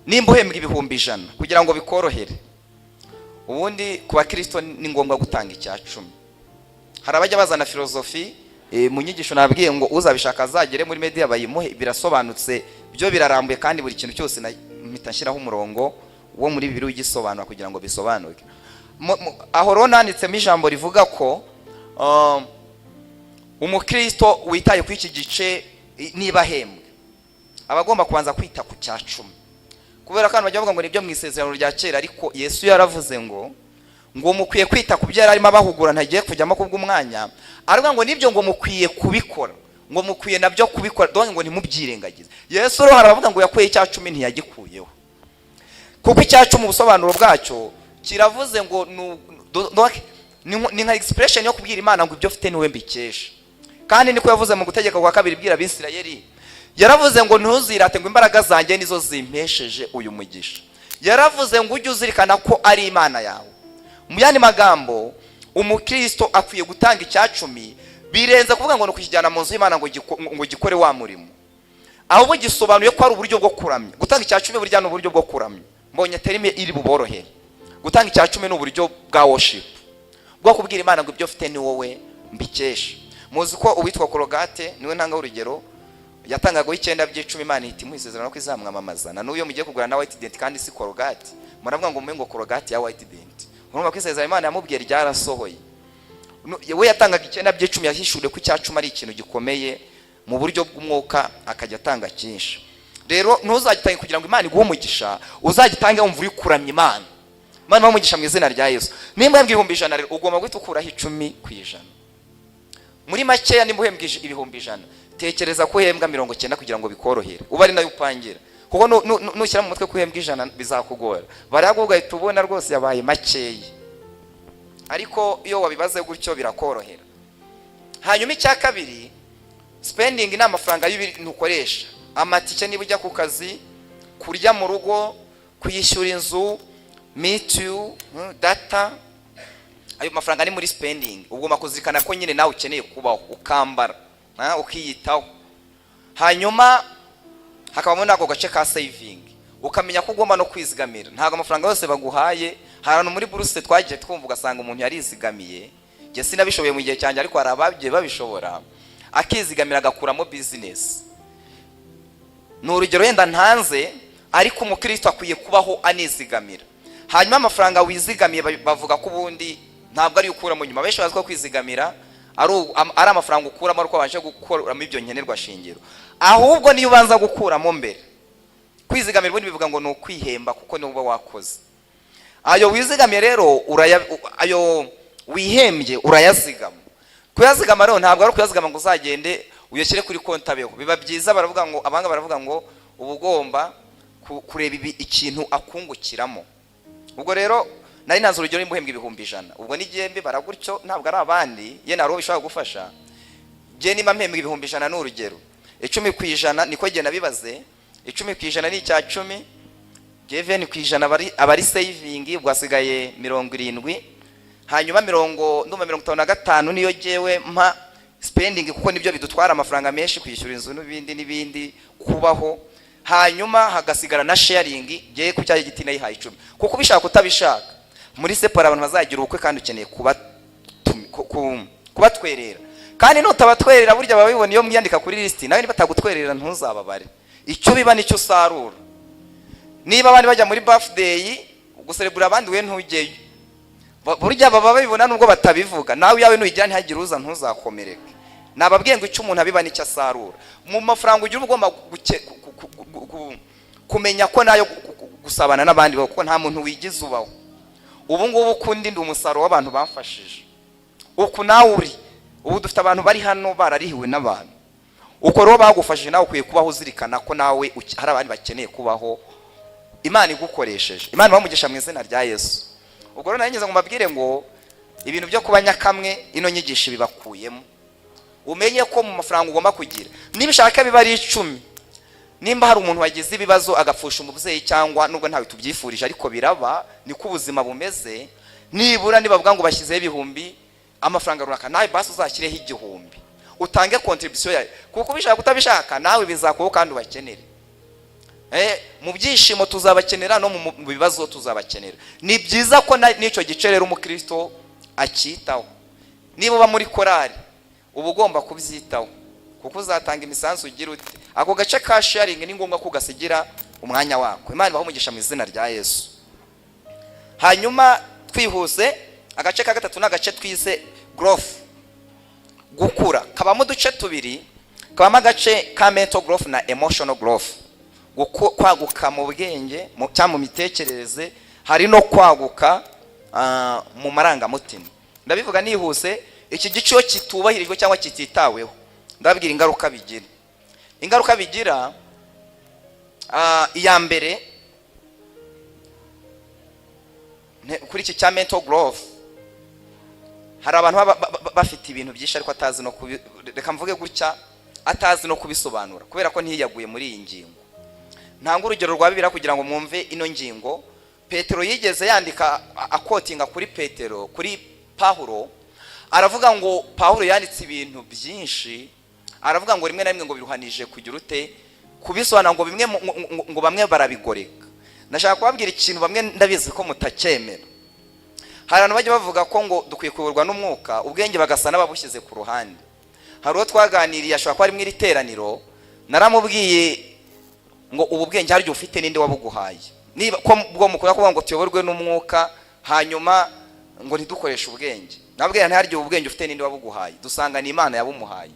Speaker 1: Nimba uhembwa ibihumbi 100 kugira ngo bikorohere, ubundi ku bakristo ni ngombwa gutanga icya 10. Hari abajya bazana filozofi mu nyigisho nabwiye ngo uzabishaka azagere muri media bayimuhe, birasobanutse byo birarambuye kandi buri kintu cyose mpita umurongo wo muri Bibiliya ugisobanura kugira ngo bisobanuke. Aho rero nanditsemo ijambo rivuga ko umukristo witaye ku iki gice niba ahembwe abagomba kubanza kwita ku cya 10, kubera ko bajya bavuga ngo nibyo mu isezerano rya kera, ariko Yesu yaravuze ngo mukwiye kwita ku byo yarimo abahugura, ntagiye kujyamo kubw'umwanya, aravuga ngo nibyo ngo mukwiye kubikora, ngo mukwiye nabyo kubikora, donc ngo ntimubyirengagize. Yesu rero haravuga ngo yakuye icya 10 ntiyagikuyeho, kuko icya 10 ubusobanuro bwacyo kiravuze ngo ni nka expression yo kubwira Imana ngo ibyo ufite niwe mbikesha. Kandi niko yavuze mu gutegeka kwa 2 bwira Abisirayeli, yaravuze ngo ntuzirate ngo imbaraga zanjye nizo zimpesheje uyu mugisha. Yaravuze ngo ujye uzirikana ko ari Imana yawe. Mu yandi magambo, umukristo akwiye gutanga icya 10 birenze kuvuga ngo nukijyana mu nzu y'Imana ngo gikore wa murimo, ahubwo gisobanuye ko ari uburyo bwo kuramya. Gutanga icya 10 burya ni uburyo bwo kuramya. Mbonye terime iri buborohere. Gutanga icya 10 ni uburyo bwa worship, bwo kubwira Imana ngo ibyo ufite ni wowe mbikesha. Muzi ko uwitwa Korogate niwe ntanga urugero, yatangaga 9 by'icumi Imana ihita imuhisezerano ko izamwamamaza. Na n'uyo mugiye kugura na White Dent kandi si Korogate, muravuga ngo umengo Korogate ya White Dent. Urumva ko isezerano Imana yamubwiye ryarasohoye. We yatangaga 9 by'icumi, yahishuye ko icya 10 ari ikintu gikomeye mu buryo bw'umwuka, akajya atanga cyinshi. Rero ntuzagitange kugira ngo Imana iguhe umugisha, uzagitange wumva uri kuramya Imana. Imana bamugisha mu izina rya Yesu. Nimba yambwiye 100 rero ugomba guhita ukuraho 10%. Muri makeya nimba uhembwa 100, tekereza ko uhembwa 90 kugira ngo bikorohere, uba ari nayo upangira, kuko nushyira mu mutwe ko uhembwa 100 bizakugora. Baragubwa ahita ubona rwose yabaye makeya, ariko iyo wabibaze gutyo birakorohera. Hanyuma icya 2, spending ni amafaranga y'ibintu ukoresha, amatike niba ujya ku kazi, kurya mu rugo, kuyishyura inzu, mitiyu, data, ayo mafaranga ni muri spending. Ugomba kuzirikana ko nyine nawe ukeneye kubaho, ukambara, ukiyitaho. Hanyuma hakabamo nako gace ka saving, ukamenya ko ugomba no kwizigamira. Ntago amafaranga yose baguhaye. Harano muri buruse twagiye twumva ugasanga umuntu yarizigamiye, je sinabishoboye mu gihe cyanjye, ariko hari ababye babishobora, akizigamira agakuramo business. Ni urugero yenda ntanze, ariko umukristo akwiye kubaho anizigamira. Hanyuma amafaranga wizigamiye bavuga ko ubundi ntabwo ari ukuramo nyuma. Benshi bazi ko kwizigamira ari amafaranga ukuramo ariko abanje gukoramo ibyo nkenerwa shingiro, ahubwo niyo ubanza gukuramo mbere. Kwizigamira ubundi bivuga ngo ni ukwihemba, kuko ni uba wakoze. Ayo wizigamiye rero ayo wihembye urayazigama. Kuyazigama rero ntabwo ari kuyazigama ngo uzagende uyashyire kuri konti abeho. Biba byiza, baravuga ngo abanga baravuga ngo uba ugomba kureba ikintu akungukiramo. Ubwo rero nari nanze urugero nimba uhembwa 100, ubwo nigiyembe baragutyo, ntabwo ari abandi, ye naro bishobora gufasha. Je nimba mpembwa 100 n'urugero, 10% niko giye nabibaze. 10% ni icya 10, 7% abari saving, ubwo asigaye 70. Hanyuma 55 niyo jewe mpa spending, kuko nibyo bidutwara amafaranga menshi, kwishyura inzu n'ibindi kubaho. Hanyuma hagasigara na sharing, je ku cyaje giti nayihaye 10, kuko bishaka utabishaka. Muri separa abantu bazagira ubukwe kandi ukeneye kubatwerera, kandi nutabatwerera burya babibona iyo mwiyandika kuri list, nawe niba tagutwerera ntuzababare. Icyo biba nicyo sarura. Niba abandi bajya muri birthday guserebura abandi, we ntujyeyo, burya baba babibona nubwo batabivuga. Nawe yawe nuyigira ntihagire uza ntuzakomereke. Nababwiye ngo icyo umuntu abiba nicyo asarura. Mu mafaranga ugira ugomba kumenya ko nayo gusabana n'abandi, kuko nta muntu wigize ubaho. Ubu ngubu kundi ndi umusaruro w'abantu bamfashije. Uku nawe uri, ubu dufite abantu bari hano bararihiwe n'abantu. Uko rero bagufashije, nawe ukwiye kubaho uzirikana ko nawe hari abandi bakeneye kubaho, Imana igukoresheje. Imana bamugisha mu izina rya Yesu. Ubwo rero nanyeze ngo mbabwire ngo ibintu byo kuba nyakamwe ino nyigisho bibakuyemo. Umenye ko mu mafaranga ugomba kugira, nibishaka biba ari 10, nimba hari umuntu wagize ibibazo agapfusha umubyeyi, cyangwa nubwo ntawe tubyifurije ariko biraba, niko ubuzima bumeze, nibura nibavuga ngo bashyizeho ibihumbi amafaranga runaka, nawe basi uzashyireho 1000 utange contribution yawe, kuko ubishaka utabishaka nawe bizakubaho kandi ubakenere. Mu byishimo tuzabakenera, no mu bibazo tuzabakenera. Ni byiza ko n'icyo gice rero umukristo akitaho. Niba uba muri korari uba ugomba kubyitaho, kuko uzatanga imisanzu ugira uti ako gace ka sharing ni ngombwa kugasigira umwanya wako. Imana ibaho umugisha mu izina rya Yesu. Hanyuma twihuse, agace ka gatatu n'agace twise growth, gukura. Kabamo uduce tubiri, kabamo agace ka mental growth na emotional growth, kwaguka mu bwenge cyangwa mu mitekerereze, hari no kwaguka mu marangamutima. Ndabivuga nihuse, iki gice iyo kitubahirijwe cyangwa kititaweho, ndababwira ingaruka bigira. Ingaruka bigira, iya mbere kuri iki cya mental growth, hari abantu bafite ibintu byinshi ariko atazi no reka mvuge gutya, atazi no kubisobanura kubera ko ntiyaguye muri iyi ngingo. Ntanga urugero rwa Bibiliya kugira ngo mwumve ino ngingo. Petero yigeze yandika akotinga kuri Petero, kuri Pawulo, aravuga ngo Pawulo yanditse ibintu byinshi, aravuga ngo rimwe na rimwe ngo biruhanije kugira ute kubisobanura, ngo bimwe ngo bamwe barabigoreka. Nashaka kubabwira ikintu bamwe ndabizi ko mutacyemera. Hari abantu bajya bavuga ko ngo dukwiye kuyoborwa n'umwuka, ubwenge bagasa n'ababushyize ku ruhande. Hari uwo twaganiriye ashobora kuba ari mu iteraniro, naramubwiye ngo ubu bwenge hari ufite ninde wabuguhaye, niba ko bwo mukora kuvuga ngo tuyoborwe n'umwuka hanyuma ngo ntidukoreshe ubwenge. Nababwira nti hari ubwenge ufite ninde wabuguhaye, dusanga ni Imana yabumuhaye.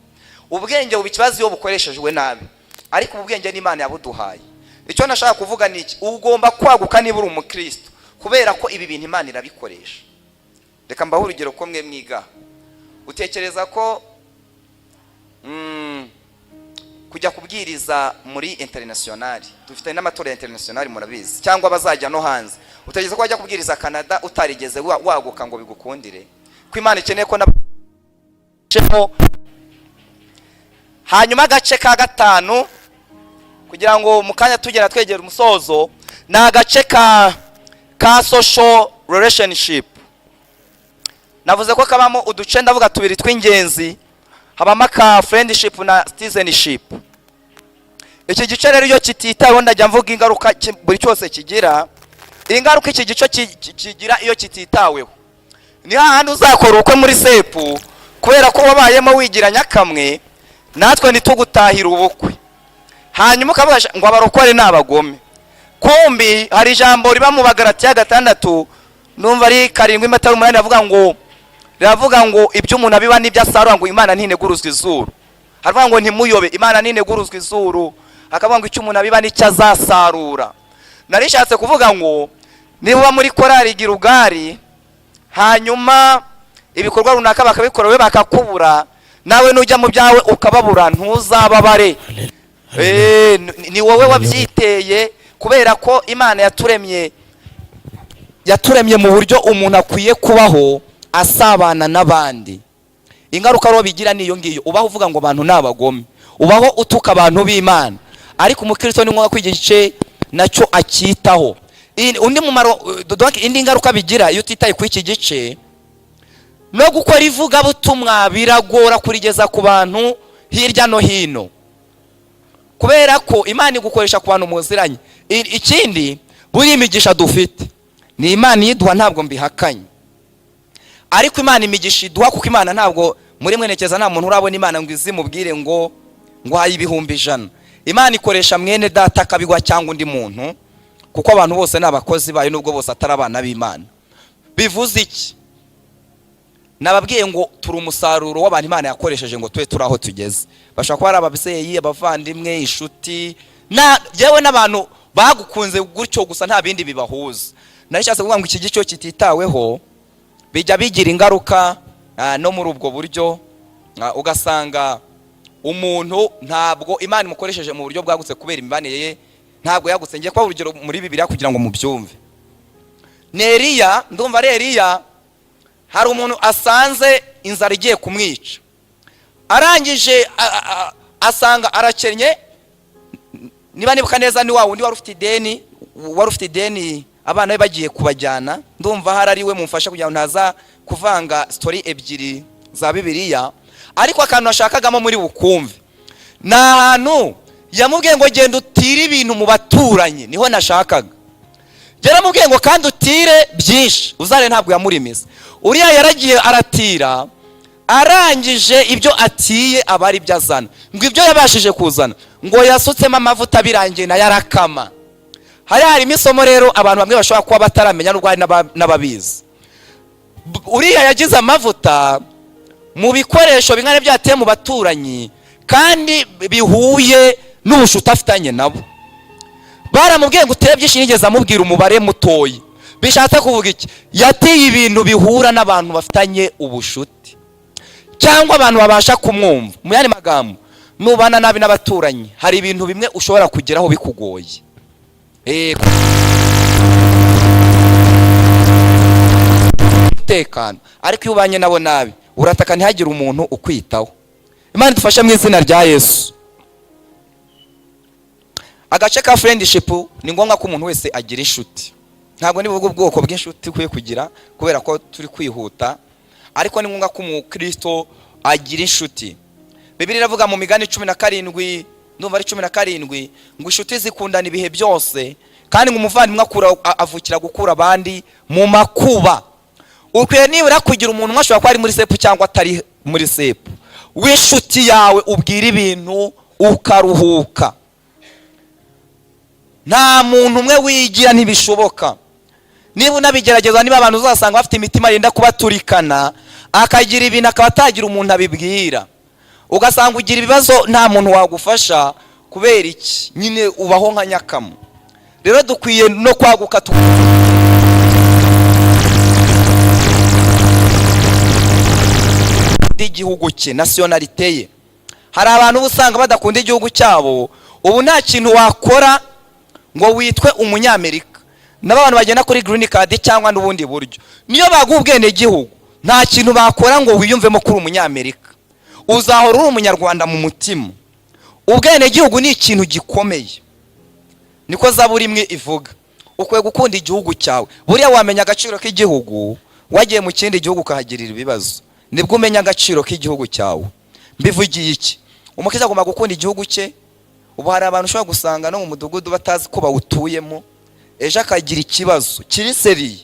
Speaker 1: Ubwenge buba ikibazo iyo bukoreshejwe nabi, ariko ubwenge ni Imana yabuduhaye. Icyo nashaka kuvuga ni iki, ugomba kwaguka niba uri umukristo, kubera ko ibi bintu Imana irabikoresha. Reka mbaho urugero ko mwe mwiga, utekereza ko kujya kubwiriza muri international, dufite n'amatora international murabizi, cyangwa bazajya no hanze, utekereza ko wajya kubwiriza Canada utarigeze waguka ngo bigukundire, ko Imana ikeneye ko hanyuma agace ka gatanu, kugira ngo mukanya tugera twegera umusozo, na agace ka social relationship. Navuze ko kabamo uduce ndavuga tubiri tw'ingenzi, habamo ka friendship na citizenship. Iki gice rero iyo kititaweho, ndajya mvuga ingaruka buri cyose kigira. Ingaruka iki gice kigira iyo kititaweho, ni hahandi uzakora ubukwe muri sepu, kubera ko wabayemo wigira nyakamwe, natwe ntitugutahira ubukwe, hanyuma ukavuga ngo abarokore ni abagome. Kumbi hari ijambo riba mu Bagalatiya 6, numva ari 7:8, riravuga ngo ibyo umuntu abiba n'ibyo asarura, ngo Imana ntineguruzwa izuru. Haravuga ngo ntimuyobe, Imana ntineguruzwa izuru. Akavuga ngo icyo umuntu abiba n'icyo azasarura. Narishatse kuvuga ngo niba muri korari Girugari, hanyuma ibikorwa runaka bakabikora, we bakakubura, nawe nujya mu byawe ukababura, ntuzababare. Ni wowe wabyiteye, kubera ko Imana yaturemye mu buryo umuntu akwiye kubaho asabana n'abandi. Ingaruka rero bigira niyo ngiyo, ubaho uvuga ngo abantu nabagome, ubaho utuka abantu b'Imana, ariko umukristo ni ngombwa kwigice nacyo akitaho. Undi mumaro, indi ngaruka bigira iyo utitaye ku iki gice, no gukora ivuga butumwa biragora kurigeza ku bantu hirya no hino, kubera ko Imana igukoresha ku bantu muziranye. Ikindi, buri imigisha dufite ni Imana yiduha, ntabwo mbihakanye, ariko Imana imigisha iduha, kuko Imana ntabwo muri mwenekeza nta muntu urabona Imana ngo izimubwire ngo haye ibihumbi 100. Imana ikoresha mwene data akabigwa cyangwa undi muntu, kuko abantu bose ni abakozi bayo, nubwo bose atari abana b'Imana. Bivuze iki? Nababwiye ngo turi umusaruro w'abantu Imana yakoresheje ngo tube turaho tugeze. Bashaka kuba ari ababyeyi, abavandimwe, inshuti, yewe n'abantu bagukunze gutyo gusa nta bindi bibahuza. Narishatse kuvuga ngo iki gice kititaweho bijya bigira ingaruka no muri ubwo buryo, ugasanga umuntu ntabwo Imana imukoresheje mu buryo bwagutse, kubera imibanire ye ntabwo yagutse. Ngiye kwa urugero muri Bibiliya kugira ngo mubyumve. Neriya, ndumva Neriya, hari umuntu asanze inzara igiye kumwica, arangije asanga arakennye, niba nibuka neza ni wa wundi wari ufite ideni abana be bagiye kubajyana, ndumva hari ari we mumfasha kugira ngo ntaza kuvanga story ebyiri za Bibiliya, ariko akantu ashakagamo muri bukumve na hantu yamubwiye ngo genda utire ibintu mu baturanyi, niho nashakaga. Yaramubwiye ngo kandi utire byinshi, uzare ntabwo yamurimiza. Uriya yaragiye aratira, arangije ibyo atiye abari byo azana, ngo ibyo yabashije kuzana ngo yasutsemo amavuta birangiye na yarakama. Harimo isomo rero abantu bamwe bashobora kuba bataramenya n'ubwo hari n'ababizi. Uriya yagize amavuta mu bikoresho bingana byateye mu baturanyi kandi bihuye n'ubushuti afitanye nabo. Baramubwiye ngo utere byinshi, yigeze amubwira umubare mutoyi. Bishatse kuvuga iki? Yatiye ibintu bihura n'abantu bafitanye ubushuti cyangwa abantu babasha kumwumva. Mu yandi magambo, nubana nabi n'abaturanyi hari ibintu bimwe ushobora kugeraho bikugoye. Tekano, ariko iyo ubanye nabo nabi urataka ntihagire umuntu ukwitaho. Imana idufashe mu izina rya Yesu. Agace ka friendship ni ngombwa ko umuntu wese agira inshuti. Ntabwo ni ubwoko bw'inshuti ukwiye kugira kubera ko turi kwihuta, ariko ni ngombwa ko umukristo agira inshuti. Bibiliya iravuga mu Migani 17, ndumva ari 17, ngo inshuti zikundana ibihe byose, kandi ngo umuvandimwe avukira gukura abandi mu makuba. Ukwiye nibura kugira umuntu mwashobora kuba ari muri sepu cyangwa atari muri sepu, w'inshuti yawe ubwira ibintu ukaruhuka. Nta muntu umwe wigira, ntibishoboka. Niba unabigerageza, niba abantu uzasanga bafite imitima yenda kubaturikana, akagira ibintu akaba atagira umuntu abibwira, ugasanga ugira ibibazo nta muntu wagufasha. Kubera iki? Nyine ubaho nka nyakamo. Rero dukwiye no kwaguka igihugu cye, nationalite ye. Hari abantu usanga badakunda igihugu cyabo, ubu nta kintu wakora ngo witwe umunyamerika. N'abantu bagenda kuri green card cyangwa n'ubundi buryo, niyo baguha ubwene gihugu nta kintu bakora ngo wiyumvemo kuri umunyamerika. Uzahora uri umunyarwanda mu mutima. Ubwene gihugu ni ikintu gikomeye, niko Zaburi imwe ivuga. Ukwiye gukunda igihugu cyawe. Buriya wamenya agaciro k'igihugu wagiye mu kindi gihugu ukahagirira ibibazo, nibwo umenya agaciro k'igihugu cyawe. Mbivugiye iki? Umukiza agomba gukunda igihugu cye. Ubu hari abantu ushobora gusanga no mu mudugudu batazi ko bawutuyemo, ejo akagira ikibazo kiri seriye,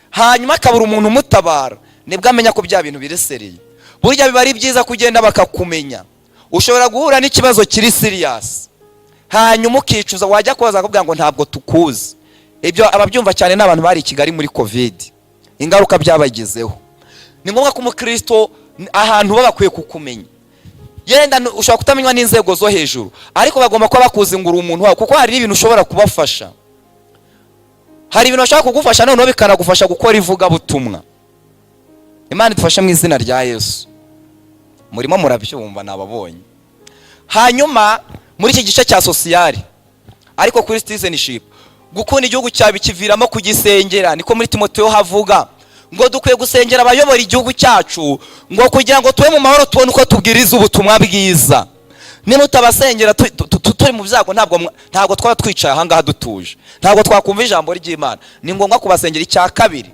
Speaker 1: hanyuma akabura umuntu umutabara, nibwo amenya ko bya bintu biri seriye. Burya biba ari byiza kugenda bakakumenya. Ushobora guhura n'ikibazo kiri serious, hanyuma ukicuza, wajya kubaza akubwira ngo ntabwo tukuzi. Ibyo ababyumva cyane n'abantu bari i Kigali muri covid, ingaruka byabagezeho. Ni ngombwa ko umukristo ahantu baba bakwiye kukumenya. Yenda ushobora kutamenywa n'inzego zo hejuru, ariko bagomba kuba bakuzi ngo uri umuntu wawe, kuko hari ibintu ushobora kubafasha. Hari ibintu bashaka kugufasha noneho bikanagufasha gukora ivuga butumwa. Imana idufashe mu izina rya Yesu. Murimo murabyumva nababonye. Hanyuma muri iki gice cya sociale, ariko kuri citizenship, gukunda igihugu cyawe kiviramo kugisengera. Niko muri Timoteyo havuga ngo dukwiye gusengera abayobora igihugu cyacu, ngo kugira ngo tube mu mahoro, tubone uko tubwiriza ubutumwa bwiza. Niba utabasengera turi mu byago, ntabwo twaba twicaye aha ngaha dutuje, ntabwo twakumva ijambo ry'Imana. Ni ngombwa kubasengera. Icya kabiri,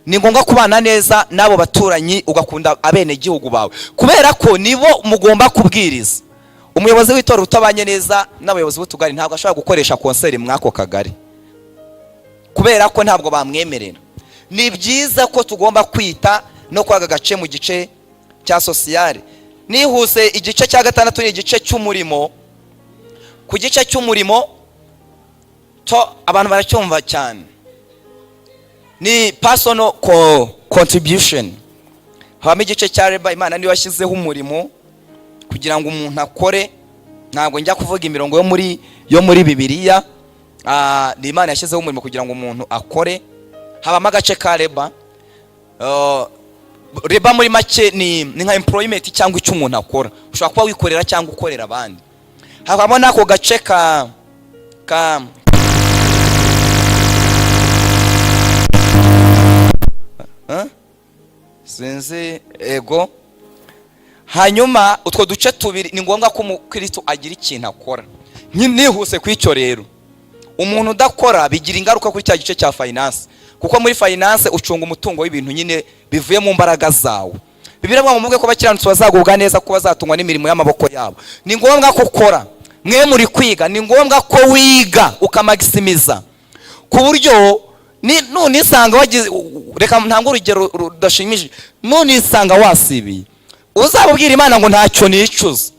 Speaker 1: ni ngombwa kubana neza n'abo baturanyi, ugakunda abene gihugu bawe, kubera ko nibo mugomba kubwiriza. Umuyobozi w'itorero utabanye neza n'abayobozi b'utugari ntabwo ashobora gukoresha konseri mwako kagari, kubera ko ntabwo bamwemerera. Ni byiza ko tugomba kwita no kwaga gace mu gice cya sociale. Nihuse igice cya gatandatu ni igice cy'umurimo. Ku gice cy'umurimo to abantu baracyumva cyane, ni personal contribution. Habamo igice cya labor. Imana niyo yashyizeho umurimo kugira ngo umuntu akore. Ntabwo njya kuvuga imirongo yo muri Bibiliya. Ni Imana yashyizeho umurimo kugira ngo umuntu akore. Habamo agace ka labor. Labor muri make ni nka employment cyangwa icyo umuntu akora. Ushobora kuba wikorera cyangwa ukorera abandi. Habamo nako gace ka sinzi ego. Hanyuma utwo duce tubiri ni ngombwa ko umukristo agira ikintu akora. nihuse ku icyo rero, umuntu udakora bigira ingaruka kuri cya gice cya finance, kuko muri finance ucunga umutungo w'ibintu nyine bivuye mu mbaraga zawe. Bibiliya ivuga ngo muvuge ko abakiranutsi bazagubwa neza, ko bazatungwa n'imirimo y'amaboko yabo. Ni ngombwa ko ukora. Mwe muri kwiga ni ngombwa ko wiga ukamagisimiza, ku buryo nunisanga wagize, reka ntange urugero rudashimishije, nunisanga wasibiye uzabubwira Imana ngo ntacyo nicuza,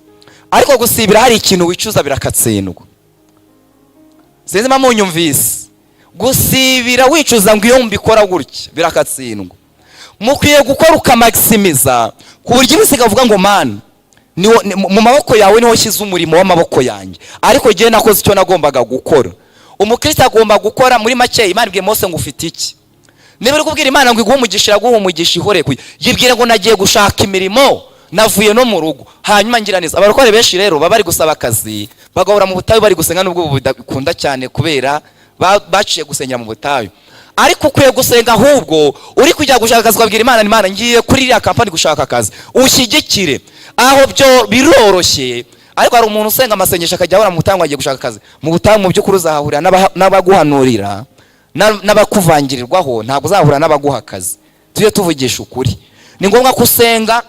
Speaker 1: ariko gusibira hari ikintu wicuza birakatsindwa. Sinzi impamvu munyumvise, gusibira wicuza ngo iyo mbikora gutya birakatsindwa. Mukwiye gukora ukamagisimiza, ku buryo ibisiga avuga ngo Mana mu maboko yawe niho shyize umurimo w'amaboko yanjye, ariko gihe nakoze icyo nagombaga gukora. Umukristo agomba gukora. Muri make Imana ibwiye Mose ngo ufite iki? Niba uri kubwira Imana ngo iguhe umugisha, iraguha umugisha, ihore kuye, yibwire ngo nagiye gushaka imirimo, navuye no mu rugo, hanyuma ngira neza. Abarokore benshi rero baba bari gusaba akazi, bagahora mu butayu bari gusenga, nubwo budakunda cyane kubera baciye gusengera mu butayu. Ariko ukwiye gusenga, ahubwo uri kujya gushaka akazi ukabwira Imana, Imana ngiye kuri iriya kampani gushaka akazi, ushyigikire. Aho byo biroroshye. Ariko hari umuntu usenga amasengesho akajya ahora mu butayu agiye gushaka akazi. Mu butayu mu by'ukuri uzahahurira n'abaguhanurira n'abakuvangirirwaho, ntabwo uzahura n'abaguha akazi. Tujye tuvugisha ukuri. Ni ngombwa kusenga,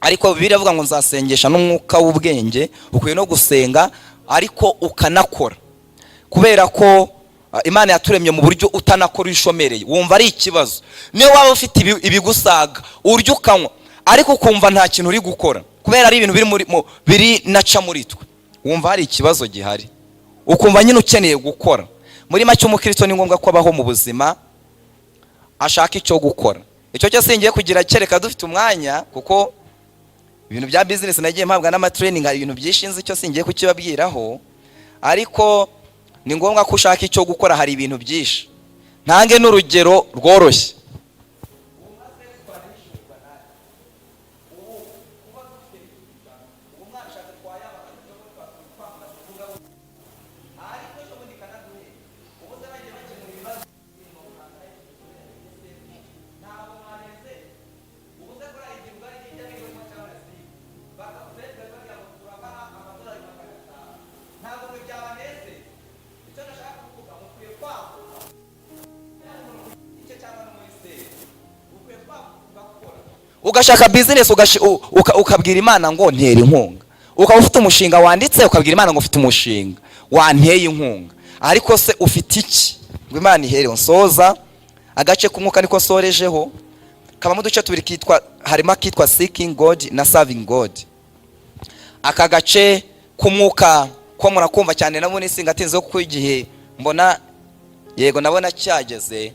Speaker 1: ariko Bibiliya ivuga ngo nzasengesha n'umwuka w'ubwenge. Ukwiye no gusenga ariko ukanakora, kubera ko Imana yaturemye mu buryo utanakora ishomereye wumva ari ikibazo. Niyo waba ufite ibigusaga urya ukanywa, ariko ukumva nta kintu uri gukora kubera ari ibintu biri naca muri twe, wumva hari ikibazo gihari, ukumva nyine ukeneye gukora. Muri make umukristo ni ngombwa ko abaho mu buzima ashaka icyo gukora. Icyo cyose ngiye kugira kereka dufite umwanya, kuko ibintu bya business nagiye mpabwa n'amatraining, hari ibintu byishinze icyo singiye kukibabwiraho, ariko ni ngombwa ko ushaka icyo gukora. Hari ibintu byinshi. Ntange n'urugero rworoshye. Ugashaka business ukabwira Imana ngo ntera inkunga. Ukaba ufite umushinga wanditse, ukabwira Imana ngo ufite umushinga wanteye inkunga, ariko se ufite iki ngo Imana ihere? Nsoza agace k'umwuka niko sorejeho, kabamo uduce tubiri kitwa, harimo kitwa seeking God na serving God. Aka gace k'umwuka ko murakumva cyane, nabo nisingatinze kuko igihe mbona yego nabona cyageze.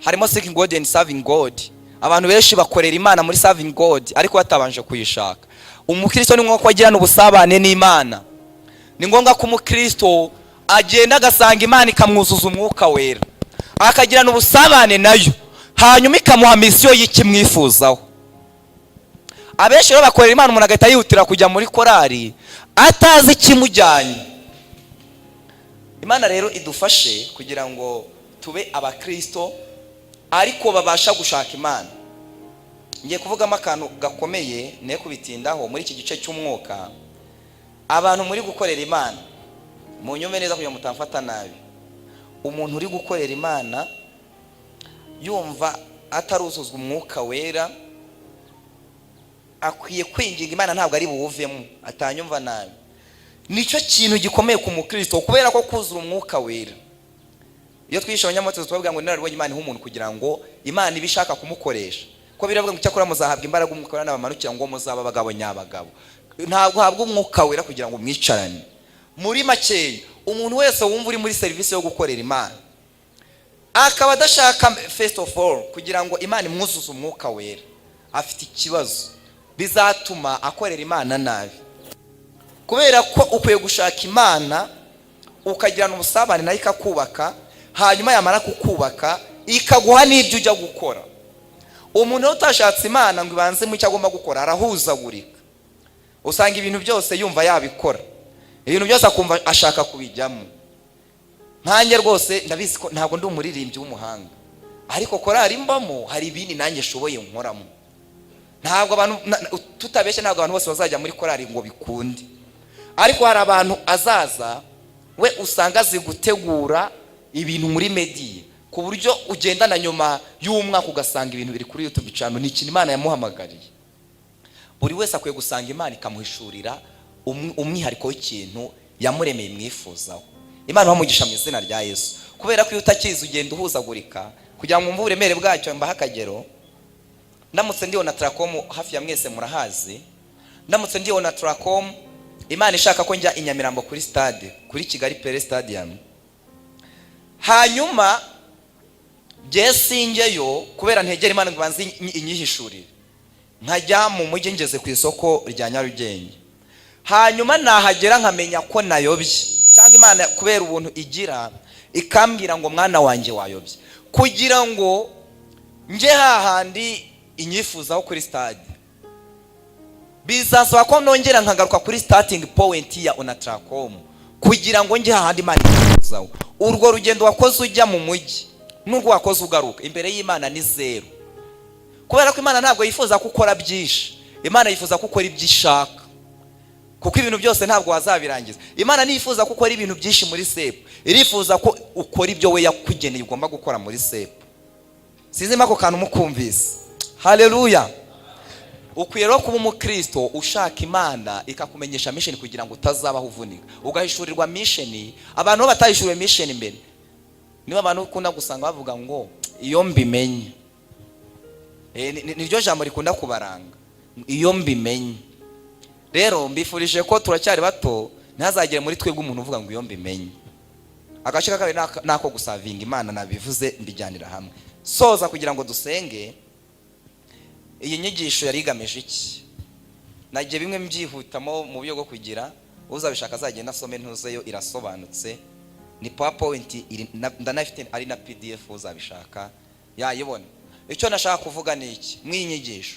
Speaker 1: Harimo seeking God and serving God. Abantu benshi bakorera Imana muri serving God ariko batabanje kuyishaka. Umukristo ni ngombwa ko agirana ubusabane n'Imana. Ni ngombwa ko umukristo agenda agasanga Imana ikamwuzuza umwuka wera, akagirana ubusabane nayo, hanyuma ikamuha misiyo y'ikimwifuzaho. Abenshi rero bakorera Imana, umuntu agahita yihutira kujya muri korari atazi ikimujyanye. Imana rero idufashe kugira ngo tube abakristo ariko babasha gushaka Imana. Ngiye kuvugamo akantu gakomeye ne kubitindaho muri iki gice cy'umwuka. Abantu muri gukorera Imana, munyume neza kugira mutamfata nabi. Umuntu uri gukorera Imana yumva ataruzuzwa umwuka wera, akwiye kwinginga Imana, ntabwo ari buwuvemo, atanyumva nabi. Nicyo kintu gikomeye ku mukristo, kubera ko kuzura umwuka wera. Iyo twishe abanyamategeko tubabwira ngo nararibonye Imana nk'umuntu kugira ngo Imana ibishaka kumukoresha, ko biravuga ngo icyakora muzahabwa imbaraga umwuka n'abamanukira ngo muzaba abagabo nyabagabo. Ntabwo habwa umwuka wera kugira ngo mwicarane. Muri make umuntu wese wumva uri muri service yo gukorera Imana akaba adashaka first of all kugira ngo Imana imwuzuze umwuka wera, afite ikibazo, bizatuma akorera Imana nabi. Kubera ko ukwiye gushaka Imana ukagirana ubusabane nayo ikakubaka, hanyuma yamara kukubaka ikaguha n'ibyo ujya gukora. Umuntu utashatse Imana ngo ibanze mu cyo agomba gukora arahuzagurika, usanga ibintu byose yumva yabikora, ibintu byose akumva ashaka kubijyamo. Nkanjye rwose ndabizi ko ntabwo ndi umuririmbyi w'umuhanga, ariko korari mbamo hari ibindi nanjye shoboye nkoramo. ntabwo abantu tutabeshye, ntabwo abantu bose bazajya muri korari ngo bikunde, ariko hari abantu azaza we usanga azi gutegura ibintu muri media ku buryo ugendana nyuma y'umwaka ugasanga ibintu biri kuri YouTube channel. Ni ikintu Imana yamuhamagariye. Buri wese akwiye gusanga Imana ikamuhishurira umwihariko w'ikintu yamuremeye mwifuzaho. Imana bamugisha mu izina rya Yesu, kubera ko iyo utakizi ugenda uhuzagurika. Kugira ngo mwumve uburemere bwacyo, mbaha akagero. Ndamutse ndiho na Tracom, hafi ya mwese murahazi. Ndamutse ndiho na Tracom, Imana ishaka ko njya i Nyamirambo kuri stade, kuri Kigali Pele Stadium, hanyuma jesingeyo kubera ntegera Imana ngo banze inyihishurire, nkajya mu mujyi ngeze ku isoko rya Nyarugenge, hanyuma nahagera nkamenya ko nayobye, cyangwa Imana kubera ubuntu igira ikambwira ngo mwana wanjye wayobye, kugira ngo nje hahandi inyifuzaho kuri stade, bizasaba ko nongera nkagaruka kuri starting point ya Onatracom kugira ngo nje hahandi Imana inyifuzaho. Urwo rugendo wakoze ujya mu mujyi n'urwo wakoze ugaruka imbere y'Imana ni zero, kubera ko Imana ntabwo yifuza ko ukora byinshi. Imana yifuza ko ukora ibyo ishaka, kuko ibintu byose ntabwo wazabirangiza. Imana niyifuza ko ukora ibintu byinshi muri sepu, irifuza ko ukora ibyo we yakugeneye ugomba gukora muri sepu. Sizima ko kantu mukumvise. Haleluya. Ukwiye rero kuba umukristo ushaka Imana ikakumenyesha mission kugira ngo utazabaho uvunika, ugahishurirwa mission. Abantu batayishuriwe mission imbere niba abantu ukunda gusanga bavuga ngo iyo mbimenye, niryo jambo rikunda kubaranga, iyo mbimenye. Rero mbifurije ko turacyari bato, ntazagire muri twebwe umuntu uvuga ngo iyo mbimenye. Agashika kabe nako gusavinga Imana nabivuze mbijyanira hamwe. Soza kugira ngo dusenge. Iyi nyigisho yari igamije iki? Nagiye bimwe mbyihutamo mu buryo bwo kugira uzabishaka azagenda asome ntuzeyo, irasobanutse. Ni PowerPoint ndanafite ari na PDF, uzabishaka yayibona. Icyo nashaka kuvuga ni iki mwinyigisho,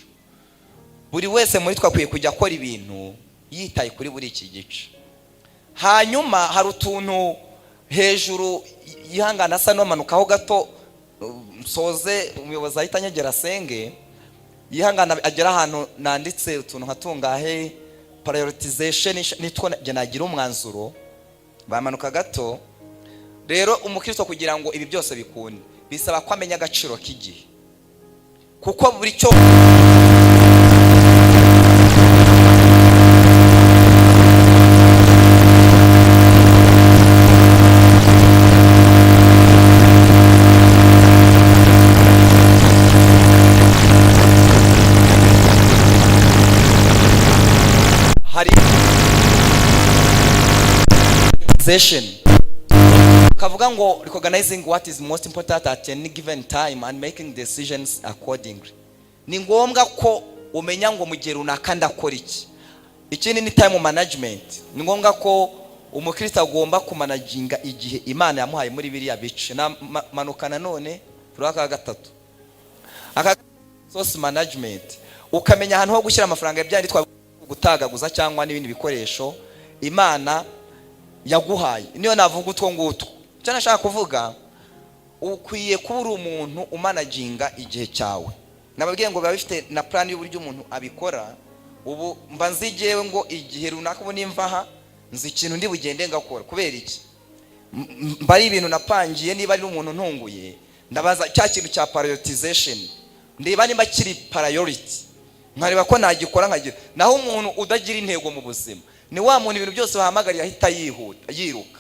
Speaker 1: buri wese muri twakwiye kujya akora ibintu yitaye kuri buri iki gice. Hanyuma hari utuntu hejuru yihangana asa n'amanukaho gato, soze umuyobozi ahita anyegera asenge, yihangana agera ahantu nanditse utuntu hatungahe prioritization nitwo nagira umwanzuro, bamanuka gato. Rero umukristo kugira ngo ibi byose bikunde bisaba ko amenya agaciro k'igihe, kuko buri cyo hari session kavuga ngo recognizing what is most important at any given time and making decisions accordingly. Ni ngombwa ko umenya ngo mu gihe runaka ndakora iki. Ikindi ni time management. Ni ngombwa ko umukristo agomba kumanaginga igihe Imana yamuhaye muri biriya bice. Na manukana none turaka gatatu. Aka source management, ukamenya ahantu ho gushyira amafaranga yabyandi twa gutagaguza cyangwa n'ibindi bikoresho Imana yaguhaye. Niyo navuga utwo ngutwo. Cyane nashaka kuvuga, ukwiye kuba uri umuntu umanaginga igihe cyawe. Nababwiye ngo bafite na plan y'uburyo umuntu abikora. Ubu mba nzigewe ngo igihe runaka ubu nimvaha nzi ikintu ndi bugende ngakora. Kubera iki? Mbari ibintu napangiye, niba ari umuntu ntunguye ndabaza cya kintu cya prioritization, ndiba nimba kiri priority, nkareba ko nagikora nkagira. Naho umuntu udagira intego mu buzima ni wa muntu ibintu byose bahamagariye ahita yiruka,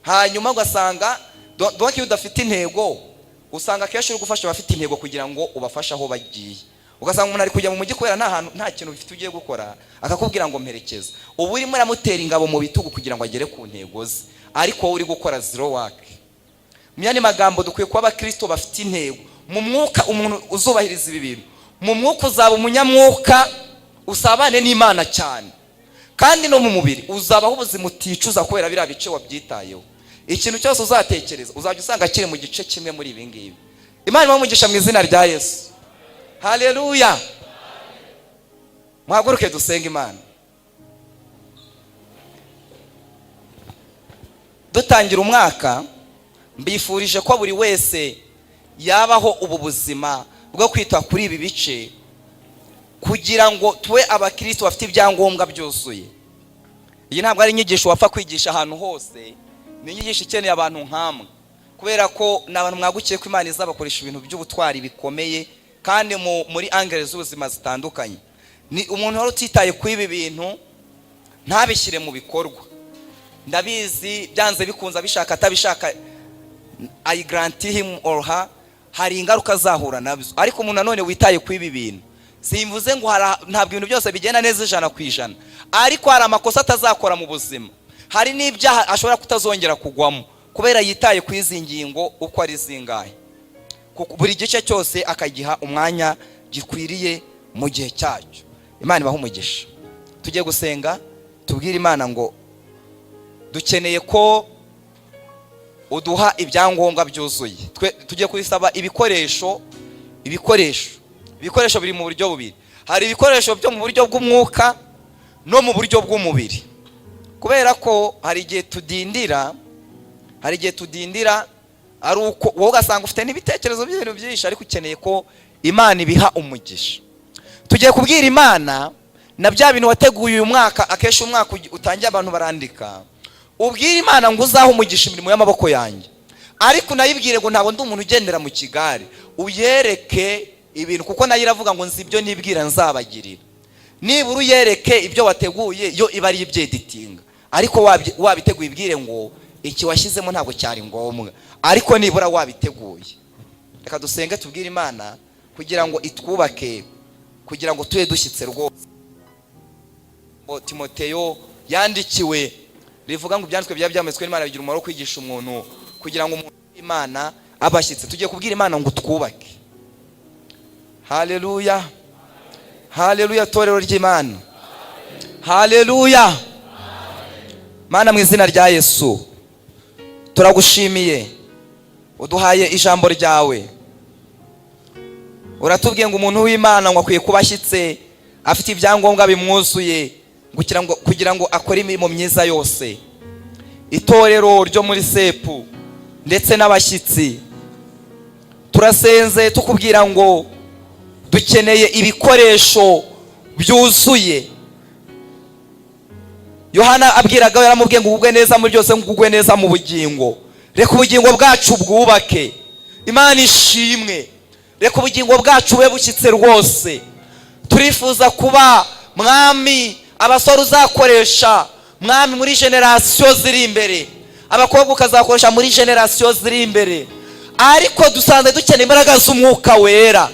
Speaker 1: hanyuma ugasanga donc udafite intego. Usanga kenshi uri gufasha abafite intego kugira ngo ubafashe aho bagiye. Ugasanga umuntu ari kujya mu mujyi kubera nta kintu bifite ugiye gukora, akakubwira ngo mperekeza. Ubu urimo uramutera ingabo mu bitugu kugira ngo agere ku ntego ze, ariko wowe uri gukora zero work. Myani magambo dukwiye kuba abakristo bafite intego. Mu mwuka umuntu uzubahiriza ibi bintu, mu mwuka uzaba umunyamwuka, usabane n'Imana cyane, kandi no mu mubiri uzabaho ubuzima uticuza kubera biriya bice wabyitayeho. Ikintu cyose uzatekereza uzajya usanga kiri mu gice kimwe muri ibi ngibi. Imana ibamugisha mu izina rya Yesu. Haleluya. Muhaguruke dusenge Imana. Dutangira umwaka mbifurije ko buri wese yabaho ubu buzima bwo kwita kuri ibi bice kugira ngo tube abakristo bafite ibyangombwa byuzuye. Iyi ntabwo ari inyigisho wapfa kwigisha ahantu hose, ni inyigisho ikeneye abantu nkamwe, kubera ko n'abantu mwagukiye ko Imana izabakoresha ibintu by'ubutwari bikomeye kandi muri angere z'ubuzima zitandukanye. Ni umuntu wari utitaye ku ibi bintu ntabishyire mu bikorwa. Ndabizi byanze bikunza bishaka atabishaka, I grant him or her, hari ingaruka zahura nabyo. Ariko umuntu nanone witaye ku ibi bintu, simvuze ngo ntabwo ibintu byose bigenda neza 100%, ariko hari amakosa atazakora mu buzima, hari n'ibyaha ashobora kutazongera kugwamo kubera yitaye ku izi ngingo uko ari zingahe. Buri gice cyose akagiha umwanya gikwiriye mu gihe cyacyo. Imana ibahe umugisha. Tugiye gusenga tubwire Imana ngo dukeneye ko uduha ibyangombwa byuzuye. Tugiye kwisaba ibikoresho biri mu buryo bubiri. Hari ibikoresho byo mu buryo bw'umwuka no mu buryo bw'umubiri, kubera ko hari igihe tudindira ari uko wowe ugasanga ufite n'ibitekerezo by'ibintu byinshi, ariko ukeneye ko Imana ibiha umugisha. Tugiye kubwira Imana na bya bintu wateguye uyu mwaka, akesha umwaka utangiye abantu barandika, ubwire Imana ngo uzahe umugisha imirimo y'amaboko yanjye, ariko nayibwire ngo ntabwo ndi umuntu ugendera mu kigare, uyereke ibintu, kuko nayo iravuga ngo nzi ibyo nibwira nzabagirira. Nibura uyereke ibyo wateguye, yo iba ari ibyeditinga, ariko wabiteguye ibwire ngo iki washyizemo ntabwo cyari ngombwa, ariko nibura wabiteguye. Reka dusenge tubwire Imana kugira ngo itwubake, kugira ngo tube dushyitse rwose. Timoteyo yandikiwe rivuga ngo ibyanditswe byametswe n'Imana bigira umumaro wo kwigisha umuntu, kugira ngo umuntu w'Imana abashyitse. Tugiye kubwira Imana ngo twubake. Haleluya, haleluya torero ry'Imana, haleluya. Mana, mu izina rya Yesu turagushimiye, uduhaye ijambo ryawe. Uratubwiye ngo umuntu w'Imana ngo akwiye kuba ashyitse, afite ibyangombwa bimwuzuye kugira ngo akore imirimo myiza yose. Itorero ryo muri Sepu ndetse n'abashyitsi turasenze tukubwira ngo dukeneye ibikoresho byuzuye. Yohana abwiraga yaramubwiye ngo ugwe neza muri byose, ngo ugwe neza mu bugingo. Reka ubugingo bwacu bwubake. Imana ishimwe, reka ubugingo bwacu bube bushyitse rwose. Turifuza kuba mwami abasore uzakoresha mwami muri generasiyo ziri imbere, abakobwa ukazakoresha muri generasiyo ziri imbere, ariko dusanzwe dukeneye imbaraga z'umwuka wera,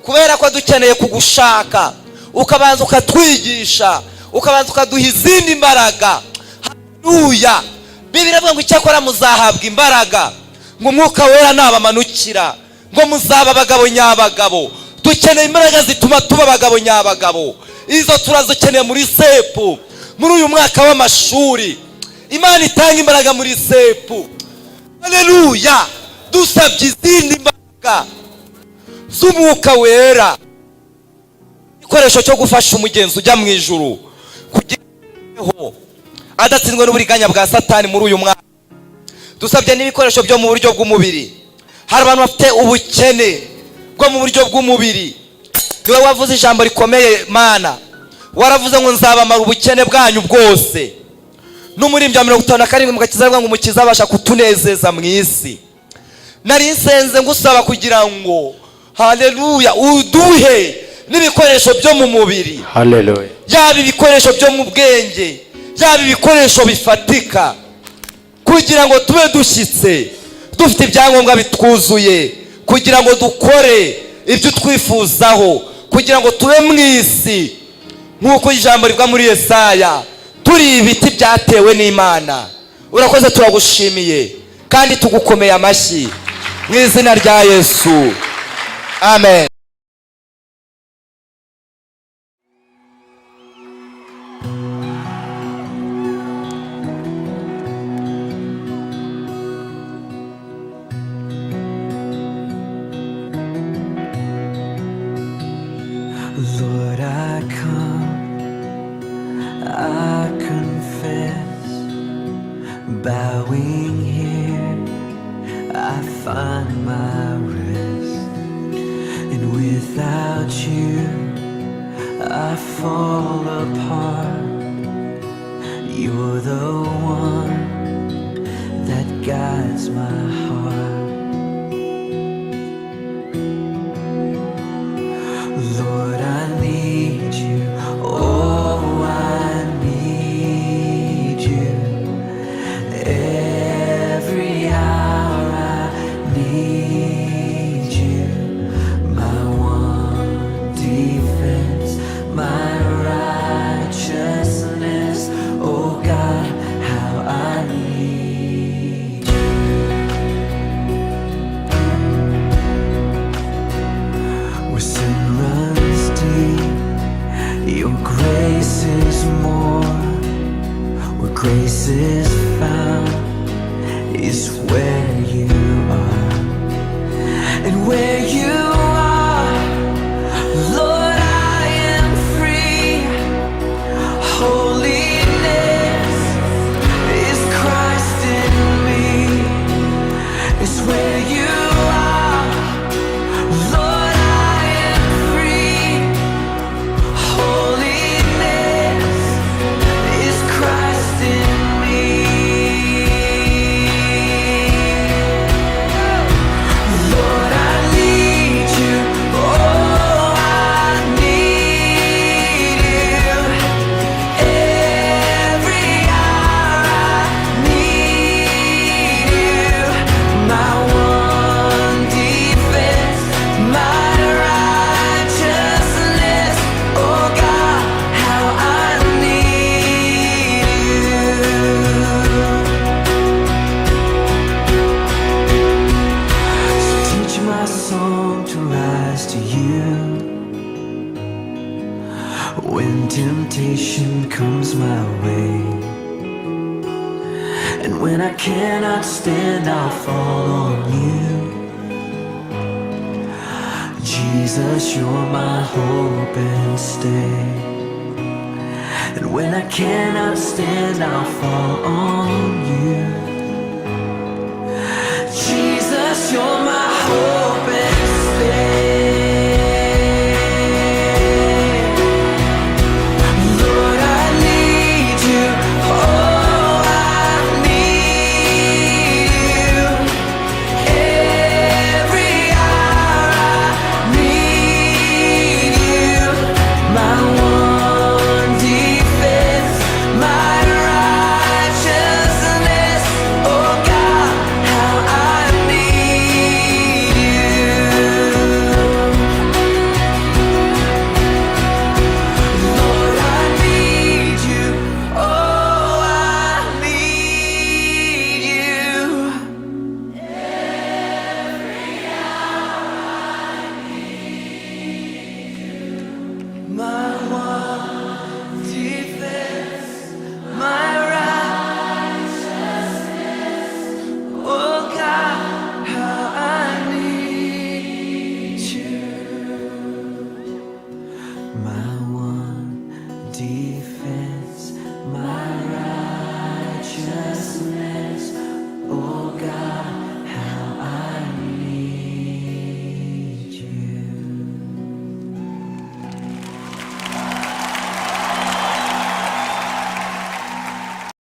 Speaker 1: kubera ko dukeneye kugushaka, ukabanza ukatwigisha, ukabanza ukaduha izindi mbaraga. Haleluya. Bibiliya ivuga ngo icyakora muzahabwa imbaraga, ngo umwuka wera nabamanukira, ngo muzaba abagabo nyabagabo. Dukeneye imbaraga zituma tuba abagabo nyabagabo. Izo turazikeneye muri Sepu, muri uyu mwaka w'amashuri. Imana itanga imbaraga muri Sepu. Haleluya. Dusabye izindi mbaraga z'umwuka wera, igikoresho cyo gufasha umugenzi ujya mu ijuru kugira ngo adatsindwe n'uburiganya bwa Satani muri uyu mwaka. Dusabye n'ibikoresho byo mu buryo bw'umubiri. Hari abantu bafite ubukene bwo mu buryo bw'umubiri. Niwe wavuze ijambo rikomeye Mana, waravuze ngo nzabamara ubukene bwanyu bwose. N'umurimbyi wa 57 mu gakiza ngo umukiza abasha kutunezeza mu isi. Nari nsenze ngusaba kugira ngo haleluya uduhe n'ibikoresho byo mu mubiri.
Speaker 2: Haleluya.
Speaker 1: Yaba ibikoresho byo mu bwenge, yaba ibikoresho bifatika, kugira ngo tube dushyitse dufite ibyangombwa bitwuzuye, kugira ngo dukore ibyo twifuzaho, kugira ngo tube mu isi nk'uko ijambo rivuga muri Yesaya, turi ibiti byatewe n'Imana. Urakoze, turagushimiye kandi tugukomeye amashyi mu izina rya Yesu, amen.
Speaker 6: Lord, I come, I confess, bowing here, I find my rest, and without you, I fall apart, you're the one that guides my heart. Lord, I need you. Oh, I need you. Every hour I need you. My one defense, my righteousness. Oh God, how I need you. Where sin runs deep, your grace is more. Where grace is found is where you are. And where you are, Lord, I am free. Holiness is Christ in me. It's where you are, Lord, I am free. Holiness is Christ in me. Lord, I need you. Oh, I need you. Every hour I need you. My one defense, my righteousness. Oh God, how I need you. So teach my song to rise to you. When temptation comes my way, and when I cannot stand, I'll fall on you. Jesus, you're my hope and stay. And when I cannot stand, I'll fall on you.